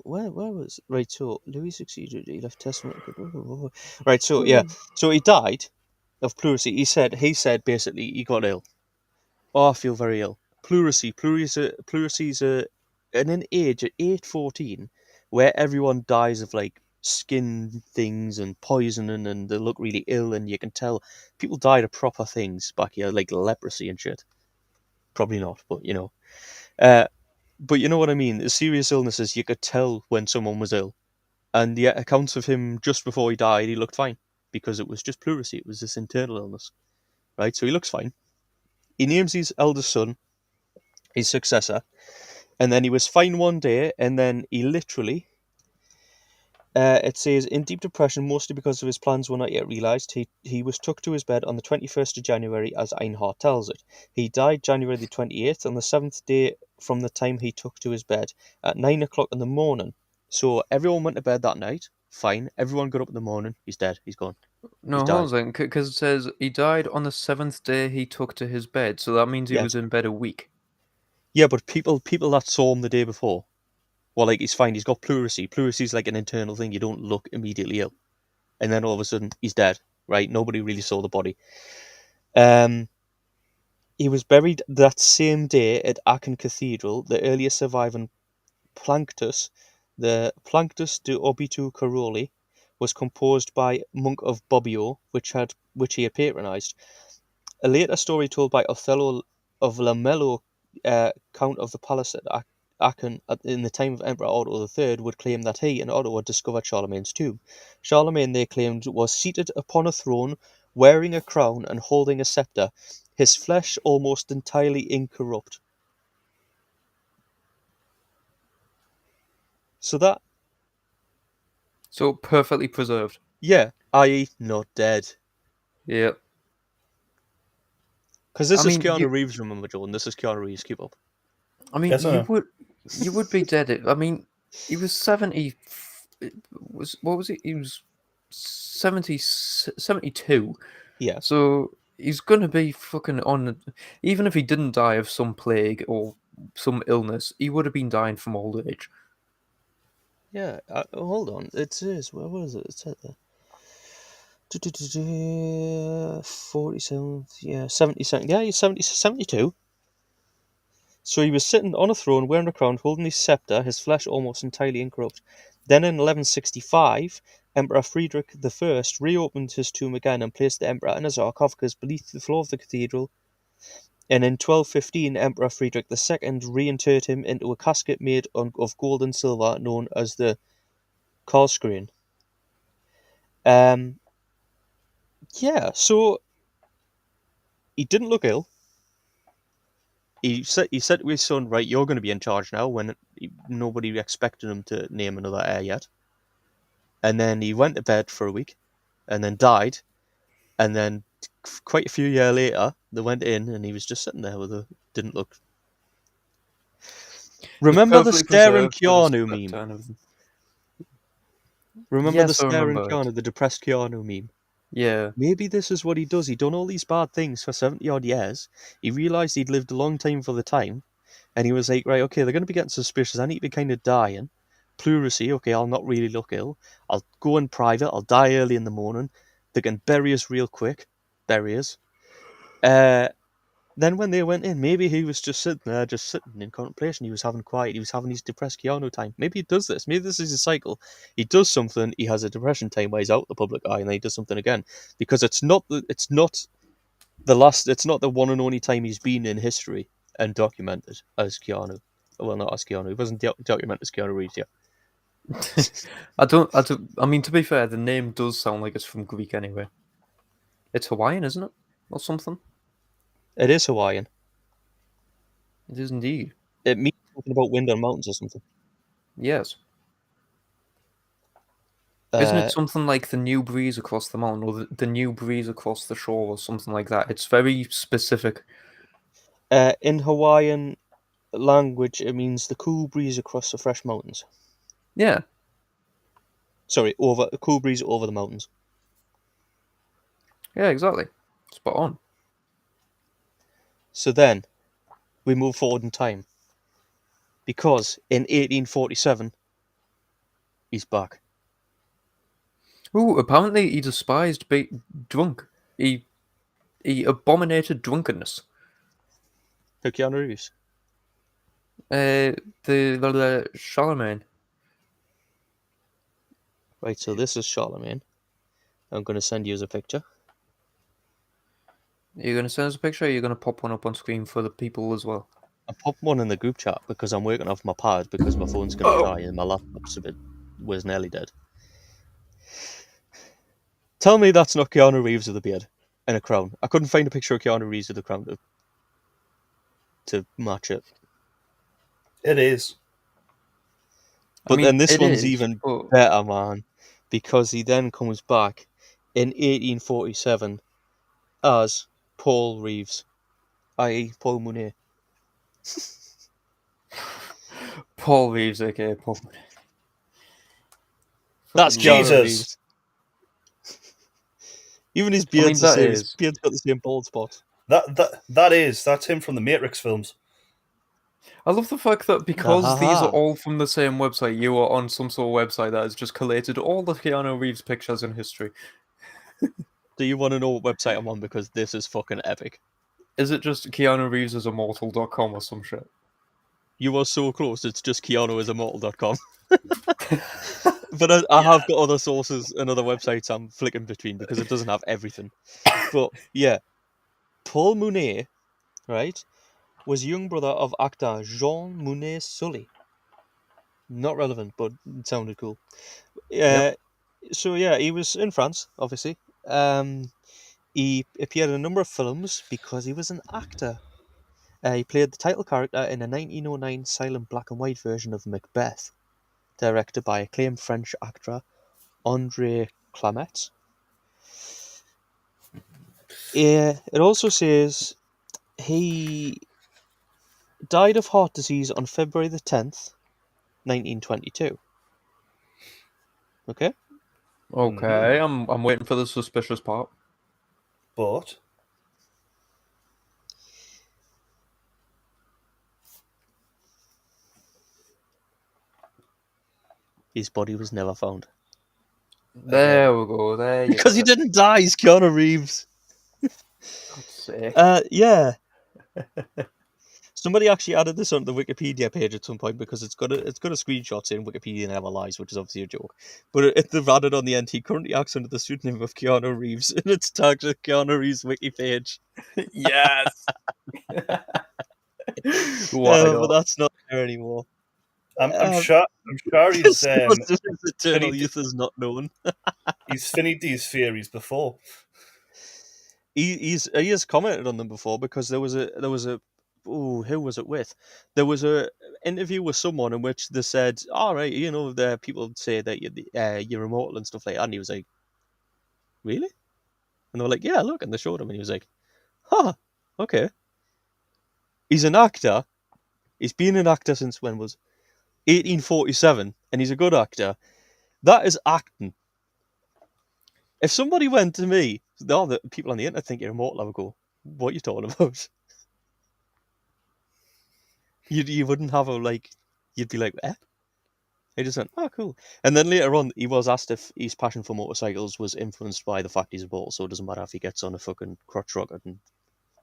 Where was right? So Louis succeeded. He left testament. Right. So yeah. So he died of pleurisy. He said basically he got ill. Oh, I feel very ill. Pleurisy is in an age at 8-14 where everyone dies of like skin things and poisoning and they look really ill and you can tell people died of proper things back here like leprosy and shit. Probably not, but you know. Uh, but you know what I mean. The serious illnesses you could tell when someone was ill, and the accounts of him just before he died, he looked fine because it was just pleurisy. It was this internal illness, right? So he looks fine. He names his eldest son his successor, and then he was fine one day, and then he literally, it says, in deep depression, mostly because of his plans were not yet realised, he was took to his bed on the 21st of January, as Einhard tells it. He died January the 28th, on the 7th day from the time he took to his bed, at 9 o'clock in the morning. So everyone went to bed that night, fine. Everyone got up in the morning, he's dead, he's gone. He's No, hold on a died. second, because it says he died on the seventh day he took to his bed, so that means he Yes. was in bed a week. Yeah, but people that saw him the day before, well, like, he's fine, he's got pleurisy. Pleurisy is like an internal thing, you don't look immediately ill. And then all of a sudden he's dead, right? Nobody really saw the body. He was buried that same day at Aachen Cathedral. The earliest surviving Planctus, the Planctus de Orbitu Caroli, was composed by monk of Bobbio, which he had patronised. A later story told by Othello of Lamello, Count of the Palace at Aachen in the time of Emperor Otto III, would claim that he and Otto had discovered Charlemagne's tomb. Charlemagne, they claimed, was seated upon a throne, wearing a crown and holding a scepter, his flesh almost entirely incorrupt. So that, So perfectly preserved. yeah, i.e. not dead. Yeah. Because this I is mean, Keanu Reeves, remember, Joe, and this is Keanu Reeves. Keep up. I mean, Yes, I know. you would be dead. I mean, he was 70. What was it? He was 70, 72. Yeah. So he's gonna be fucking on. Even if he didn't die of some plague or some illness, he would have been dying from old age. Yeah. Hold on. It says, where was it? It said there. 47, yeah, 77. Yeah, he's 72. So he was sitting on a throne, wearing a crown, holding his scepter, his flesh almost entirely incorrupt. Then in 1165, Emperor Friedrich I reopened his tomb again and placed the emperor in a sarcophagus beneath the floor of the cathedral. And in 1215, Emperor Friedrich II reinterred him into a casket made of gold and silver, known as the Karlskrein. Yeah, so he didn't look ill. He said to his son, right, you're going to be in charge now, when nobody expected him to name another heir yet. And then he went to bed for a week, and then died. And then quite a few years later, they went in, and he was just sitting there with a didn't look. Remember the Perfectly staring preserved for the Keanu meme? time of them. Remember the Yes, I staring remember it. Keanu, the depressed Keanu meme? Yeah. Maybe this is what he does. He'd done all these bad things for 70 odd years. He realised he'd lived a long time for the time. And he was like, right, okay, they're going to be getting suspicious. I need to be kind of dying. Pleurisy, okay, I'll not really look ill. I'll go in private. I'll die early in the morning. They can bury us real quick. Bury us. Then when they went in, maybe he was just sitting there, just sitting in contemplation. He was having quiet. He was having his depressed Keanu time. Maybe he does this. Maybe this is a cycle. He does something. He has a depression time where he's out in the public eye, and then he does something again. Because it's not the last. It's not the one and only time he's been in history and documented as Keanu. Well, not as Keanu. He wasn't documented as Keanu Reeves yet. I mean, to be fair, the name does sound like it's from Greek anyway. It's Hawaiian, isn't it? Or something? It is Hawaiian. It is indeed. It means something about wind and mountains or something. Yes. Isn't it Uh, something like the new breeze across the mountain or the new breeze across the shore or something like that? It's very specific. in Hawaiian language, it means the cool breeze across the fresh mountains. Yeah. Sorry, over a cool breeze over the mountains. Yeah, exactly. Spot on. So then, we move forward in time. Because in 1847, he's back. Ooh, apparently he despised being drunk. He abominated drunkenness. Who, Keanu Reeves? The Charlemagne. Right, so this is Charlemagne. I'm going to send you as a picture. You're gonna send us a picture, or you're gonna pop one up on screen for the people as well? I popped one in the group chat because I'm working off my pad because my phone's going to die and my laptop's was nearly dead. Tell me that's not Keanu Reeves with a beard and a crown. I couldn't find a picture of Keanu Reeves with a crown to match it. It is. But then this it one's is, even but better, man, because he then comes back in 1847 as Paul Reeves, i.e. Paul Monet. Paul Reeves, aka Paul. That's Fucking Keanu Jesus. Reeves. Even his I mean, beard's the that same. His is. beard's got the same bald spot. That's him from the Matrix films. I love the fact that because these are Ahaha. all from the same website, you are on some sort of website that has just collated all the Keanu Reeves pictures in history. Do you want to know what website I'm on? Because this is fucking epic. Is it just KeanuReevesIsImmortal.com or some shit? You are so close. It's just KeanuIsImmortal.com. But I have got other sources and other websites I'm flicking between because it doesn't have everything. But yeah, Paul Monet, right, was young brother of actor Jean Monet Sully. Not relevant, but it sounded cool. Yep. So yeah, he was in France, obviously. He appeared in a number of films because he was an actor. He played the title character in a 1909 silent black and white version of Macbeth, directed by acclaimed French actor André Clamet. It also says He died of heart disease on February the 10th, 1922. Okay? Okay, I'm waiting for the suspicious part. But His body was never found. There we go. There you Because go. he didn't die, he's Keanu Reeves. God's sake. Yeah. Somebody actually added this on the Wikipedia page at some point because it's got a screenshot saying Wikipedia never lies, which is obviously a joke. But they've added on the end, he currently acts under the pseudonym of Keanu Reeves, and it's tagged as Keanu Reeves wiki page. Yes. But that's not there anymore. I'm sure he's His eternal finished- youth is not known. he's finished these theories before. He has commented on them before because there was a who was it with? There was a interview with someone in which they said, "All right, the people say that you're immortal and stuff like that," and he was like, "Really?" And they were like, "Yeah, look," and they showed him, and he was like, "Huh, okay." He's an actor. He's been an actor since when was 1847, and he's a good actor. That is acting. If somebody went to me, the people on the internet think you're immortal, I would go, "What are you talking about?" You wouldn't have you'd be like, eh? He just went, oh, cool. And then later on, he was asked if his passion for motorcycles was influenced by the fact he's a ball, so it doesn't matter if he gets on a fucking crotch rocket and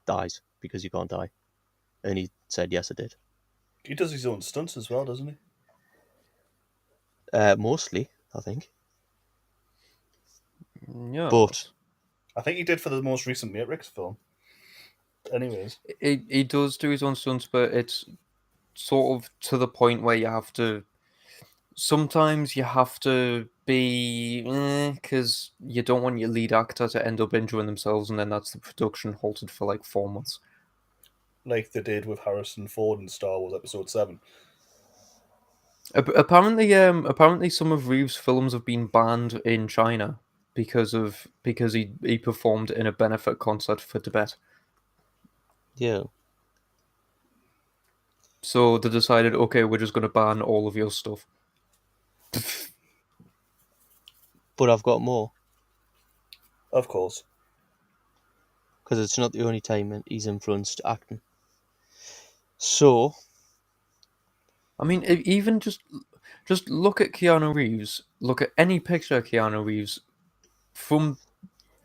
dies, because you can't die. And he said, yes, it did. He does his own stunts as well, doesn't he? Mostly, I think. Yeah. But I think he did for the most recent Matrix film. Anyways, he does do his own stunts, but it's sort of to the point where you have to. Sometimes you have to be because you don't want your lead actor to end up injuring themselves, and then that's the production halted for like 4 months. like they did with Harrison Ford in Star Wars Episode 7. Apparently, some of Reeves' films have been banned in China because he performed in a benefit concert for Tibet. yeah, So they decided, okay, we're just going to ban all of your stuff. but I've got more, Of course. because it's not the only time he's influenced acting. So, I mean, even just look at Keanu Reeves. Look at any picture of Keanu Reeves from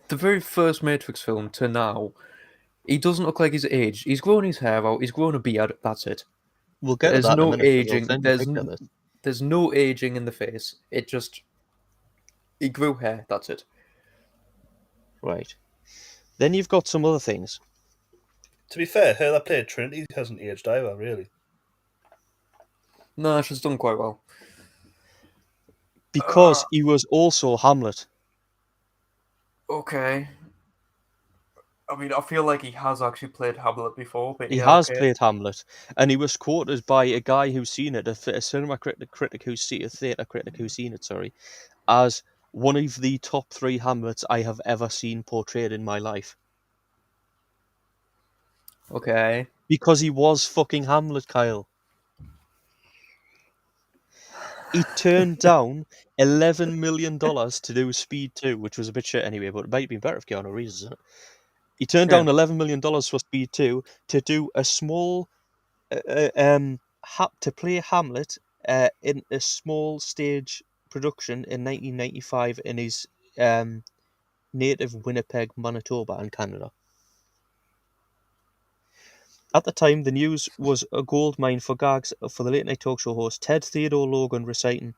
the very first Matrix film to now. He doesn't look like he's aged. He's grown his hair out. He's grown a beard. That's it. we'll get to There's that in a no minute, because I'll aging. send you a picture of it. There's no aging in the face. He grew hair. That's it. Right. Then you've got some other things. To be fair, her that played Trinity hasn't aged either, really. No, she's done quite well. Because he was also Hamlet. Okay. I mean, I feel like he has actually played Hamlet before, but He yeah, has okay. played Hamlet, and he was quoted by a guy who's seen it, a cinema critic who's seen a theatre critic who's seen it, sorry, as one of the top 3 Hamlets I have ever seen portrayed in my life. Okay. Because he was fucking Hamlet, Kyle. He turned down $11 million to do Speed 2, which was a bit shit anyway, but it might have been better if Keanu Reeves is in it. He turned down $11 million for Speed 2 to do a small to play Hamlet in a small stage production in 1995 in his native Winnipeg, Manitoba, in Canada. At the time, the news was a goldmine for gags for the late night talk show host Ted Theodore Logan reciting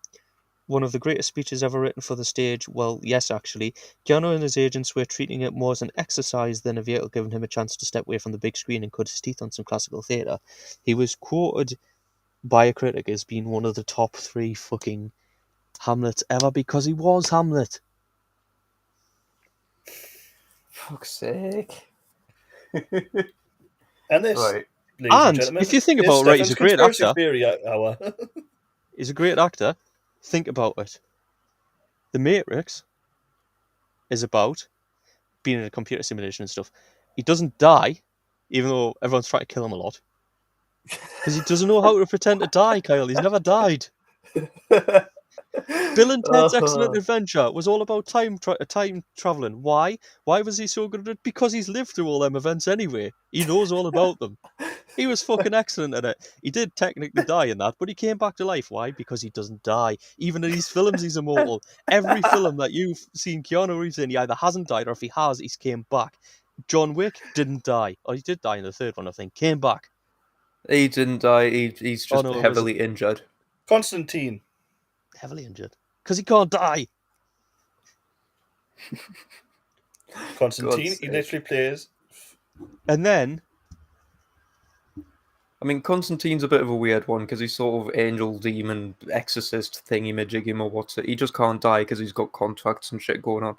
one of the greatest speeches ever written for the stage. Well, yes, actually. Keanu and his agents were treating it more as an exercise than a vehicle, giving him a chance to step away from the big screen and cut his teeth on some classical theatre. He was quoted by a critic as being one of the top 3 fucking Hamlets ever because he was Hamlet. Fuck's sake. And this, Right. ladies and And gentlemen, if you think is about it, right, he's Stefans' a great conspiracy actor. theory hour. He's a great actor. Think about it. The Matrix is about being in a computer simulation and stuff. He doesn't die. even though everyone's trying to kill him a lot. Because he doesn't know how to pretend to die, Kyle. He's never died. Bill and Ted's Excellent Adventure was all about time traveling. Why? Why was he so good at it? Because he's lived through all them events anyway. He knows all about them. He was fucking excellent at it. He did technically die in that, but he came back to life. Why? Because he doesn't die. Even in these films, he's immortal. Every film that you've seen Keanu Reeves in, he either hasn't died or if he has, he's came back. John Wick didn't die. Or he did die in the third one, I think. Came back. He didn't die. He's just no, heavily injured. Constantine. Heavily injured. Because he can't die. Constantine, God's he sake. literally plays. And then, I mean, Constantine's a bit of a weird one because he's sort of angel, demon, exorcist thingy-majiggy or what's it. He just can't die because he's got contracts and shit going on.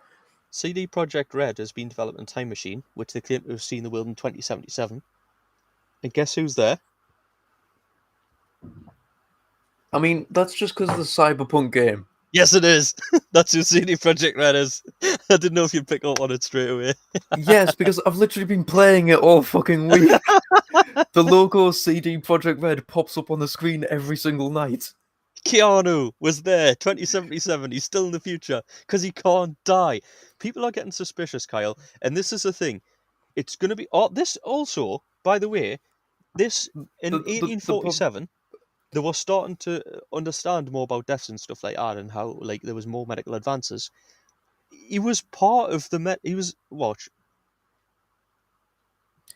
CD Projekt Red has been developing a time machine, which they claim to have seen the world in 2077. And guess who's there? I mean, that's just because of the Cyberpunk game. Yes, it is. That's who CD Projekt Red is. I didn't know if you'd pick up on it straight away. Yes, because I've literally been playing it all fucking week. The logo CD Projekt Red pops up on the screen every single night. Keanu was there, 2077. He's still in the future because he can't die. People are getting suspicious, Kyle. And this is the thing. It's going to be... Oh, this also, by the way, this in The- 1847... they were starting to understand more about deaths and stuff like that and how like there was more medical advances. He was part of the watch.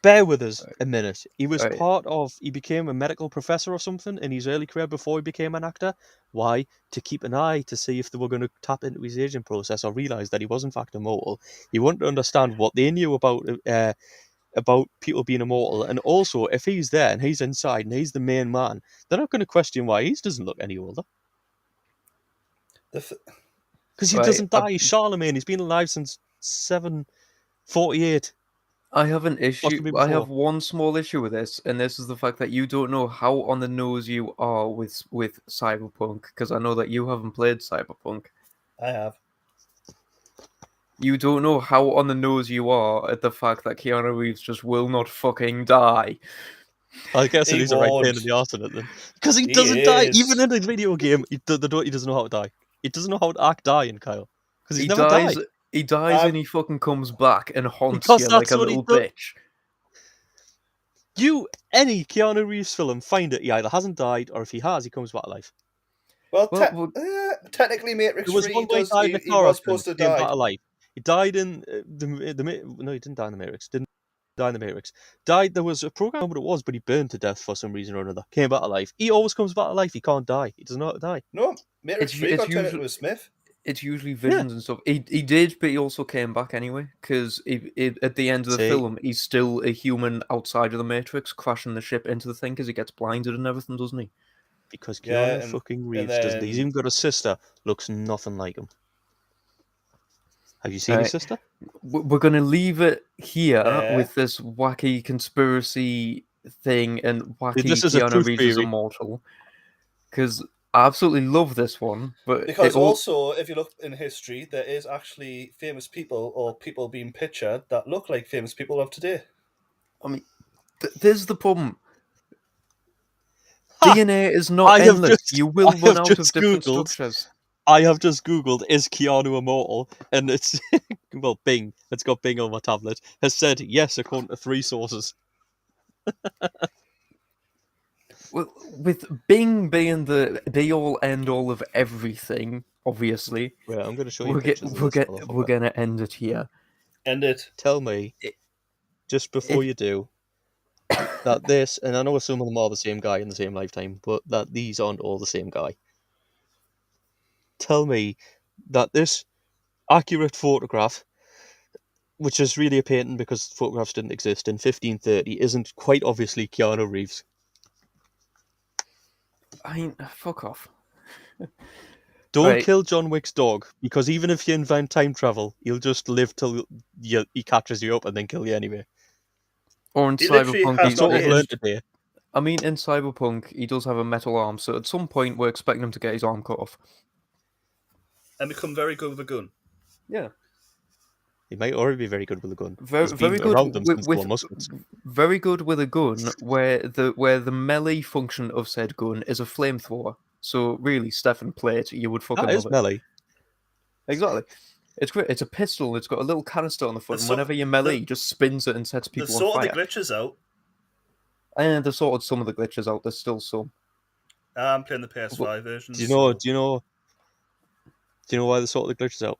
Bear with us a minute. He was Right. part of... He became a medical professor or something in his early career before he became an actor. Why? To keep an eye to see if they were going to tap into his aging process or realise that he was in fact immortal. He wanted to understand what they knew about people being immortal, and also if he's there and he's inside and he's the main man, they're not going to question why he doesn't look any older. Because he Right, doesn't die. He's Charlemagne. He's been alive since 748. I have an issue. Possibly I have before. one small issue with this, and this is the fact that you don't know how on the nose you are with Cyberpunk, because I know that you haven't played Cyberpunk. I have. You don't know how on the nose you are at the fact that Keanu Reeves just will not fucking die. I guess He he's a right pain in won't. the arse in it then. Because he He doesn't die. is. Even in the video game, he doesn't know how to die. He doesn't know how to act dying, Kyle. Because he's He never dies. died. He dies, and he fucking comes back and haunts Because you like that's a what he little does. bitch. Any Keanu Reeves film, find it, he either hasn't died, or if he has, he comes back to life. Well, Well, technically, Matrix There was 3 one where he does. died in a He car was accident, supposed to came back die. alive. He died in no, he didn't die in the Matrix. Didn't die in the Matrix. Died. There was a program, what it was, but he burned to death for some reason or another. Came back alive. He always comes back alive. He can't die. He doesn't know how to die. No, Matrix 3 got turned into a Smith. It's usually visions and stuff. He did, but he also came back anyway. Because at the end of the See? film, he's still a human outside of the Matrix, crashing the ship into the thing because he gets blinded and everything, doesn't he? Because Keanu Yeah, and fucking Reeves then- doesn't. He's even got a sister. Looks nothing like him. Have you seen his Right. sister? We're going to leave it here Yeah. with this wacky conspiracy thing and wacky This is a Keanu truth Reeves is theory. immortal. Because I absolutely love this one. But Because it all- also, if you look in history, there is actually famous people or people being pictured that look like famous people of today. I mean, there's the problem. Ha! DNA is not I have endless. just- You will I run have out of just different Googled- structures. I have just Googled, is Keanu immortal? And it's, well, Bing, it's got Bing on my tablet, has said yes according to 3 sources. Well, with Bing being the be-all, end-all of everything, obviously, Right, I'm going to show you we're pictures of this going motherfucker. to end it here. End it. Tell me, just before you do, that this, and I know some of them are the same guy in the same lifetime, but that these aren't all the same guy. Tell me that this accurate photograph, which is really a painting because photographs didn't exist in 1530, isn't quite obviously Keanu Reeves. I mean, fuck off. Don't Right. kill John Wick's dog, because even if you invent time travel, he'll just live till he catches you up and then kill you anyway. Or in He literally Cyberpunk, has I've sort of aged. learned today. I mean, in Cyberpunk, he does have a metal arm, so at some point we're expecting him to get his arm cut off. And become very good with a gun. Yeah. He might already be very good with a gun. Very, He's been very good around them with, since they were muskets. very good with a gun where the melee function of said gun is a flamethrower. So really, Stefan, play it. You would fucking That is love it. melee. Exactly. It's great. It's a pistol. It's got a little canister on the front. The And so- whenever you melee, the- it just spins it and sets They've people on sorted fire. the glitches out. And they've sorted some of the glitches out. There's still some. I'm playing the PS5 version. Do you know why they sorted the glitches out?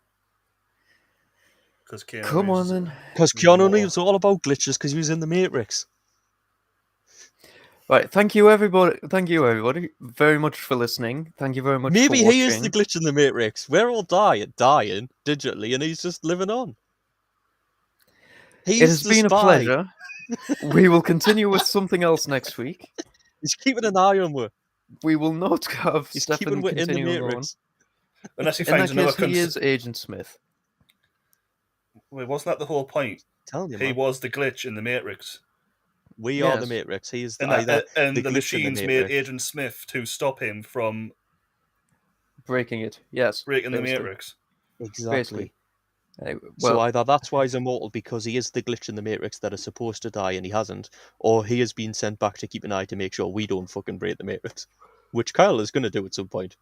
Because Come on then. Because Keanu Reeves was all about glitches because he was in the Matrix. Right. Thank you, everybody. Thank you, everybody, very much for listening. Thank you very much Maybe for he is the watching. glitch in the Matrix. We're all dying digitally, and he's just living on. He's It has the been a spy. pleasure. We will continue with something else next week. He's keeping an eye on her. We will not have He's Stefan keeping her in the continuing on. Matrix. Unless he In that finds another case, he is Agent Smith. Wait, wasn't that the whole point? Telling you, He man. was the glitch in the Matrix. We are the Yes. Matrix. He is And, either and the the glitch in the machines made Matrix. Agent Smith to stop him from Breaking it. Yes. breaking the basically. Matrix. Exactly. Basically. Anyway, So well, either that's why he's immortal because he is the glitch in the Matrix that is supposed to die and he hasn't, or he has been sent back to keep an eye to make sure we don't fucking break the Matrix, which Kyle is going to do at some point.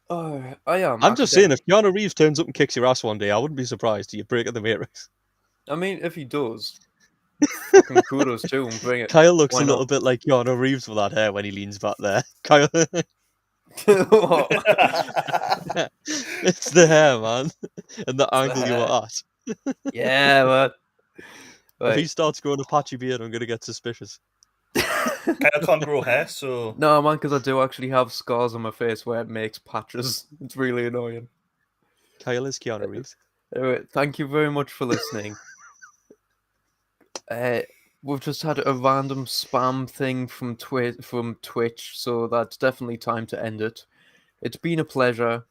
I am. I'm just saying, if Keanu Reeves turns up and kicks your ass one day, I wouldn't be surprised if you break the Matrix. I mean, if he does, fucking kudos to him. Bring it. Kyle looks Why a little not? bit like Keanu Reeves with that hair when he leans back there. Kyle, What? it's the hair, man, and the angle you hair. were at. Yeah, man. If he Right. starts growing a patchy beard, I'm going to get suspicious. Kyle can't grow hair, so No, man, because I do actually have scars on my face where it makes patches. It's really annoying. Kyle is Keanu Reeves. Anyway, thank you very much for listening. We've just had a random spam thing from Twitch, so that's definitely time to end it. It's been a pleasure.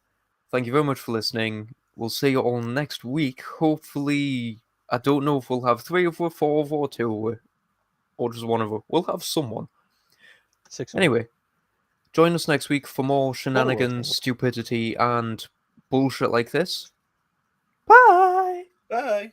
Thank you very much for listening. We'll see you all next week. Hopefully, I don't know if we'll have 3 of us, 4 of us, or 2 of us, or just one of us. We'll have someone. 6 Anyway, join us next week for more shenanigans, stupidity, and bullshit like this. Bye! bye.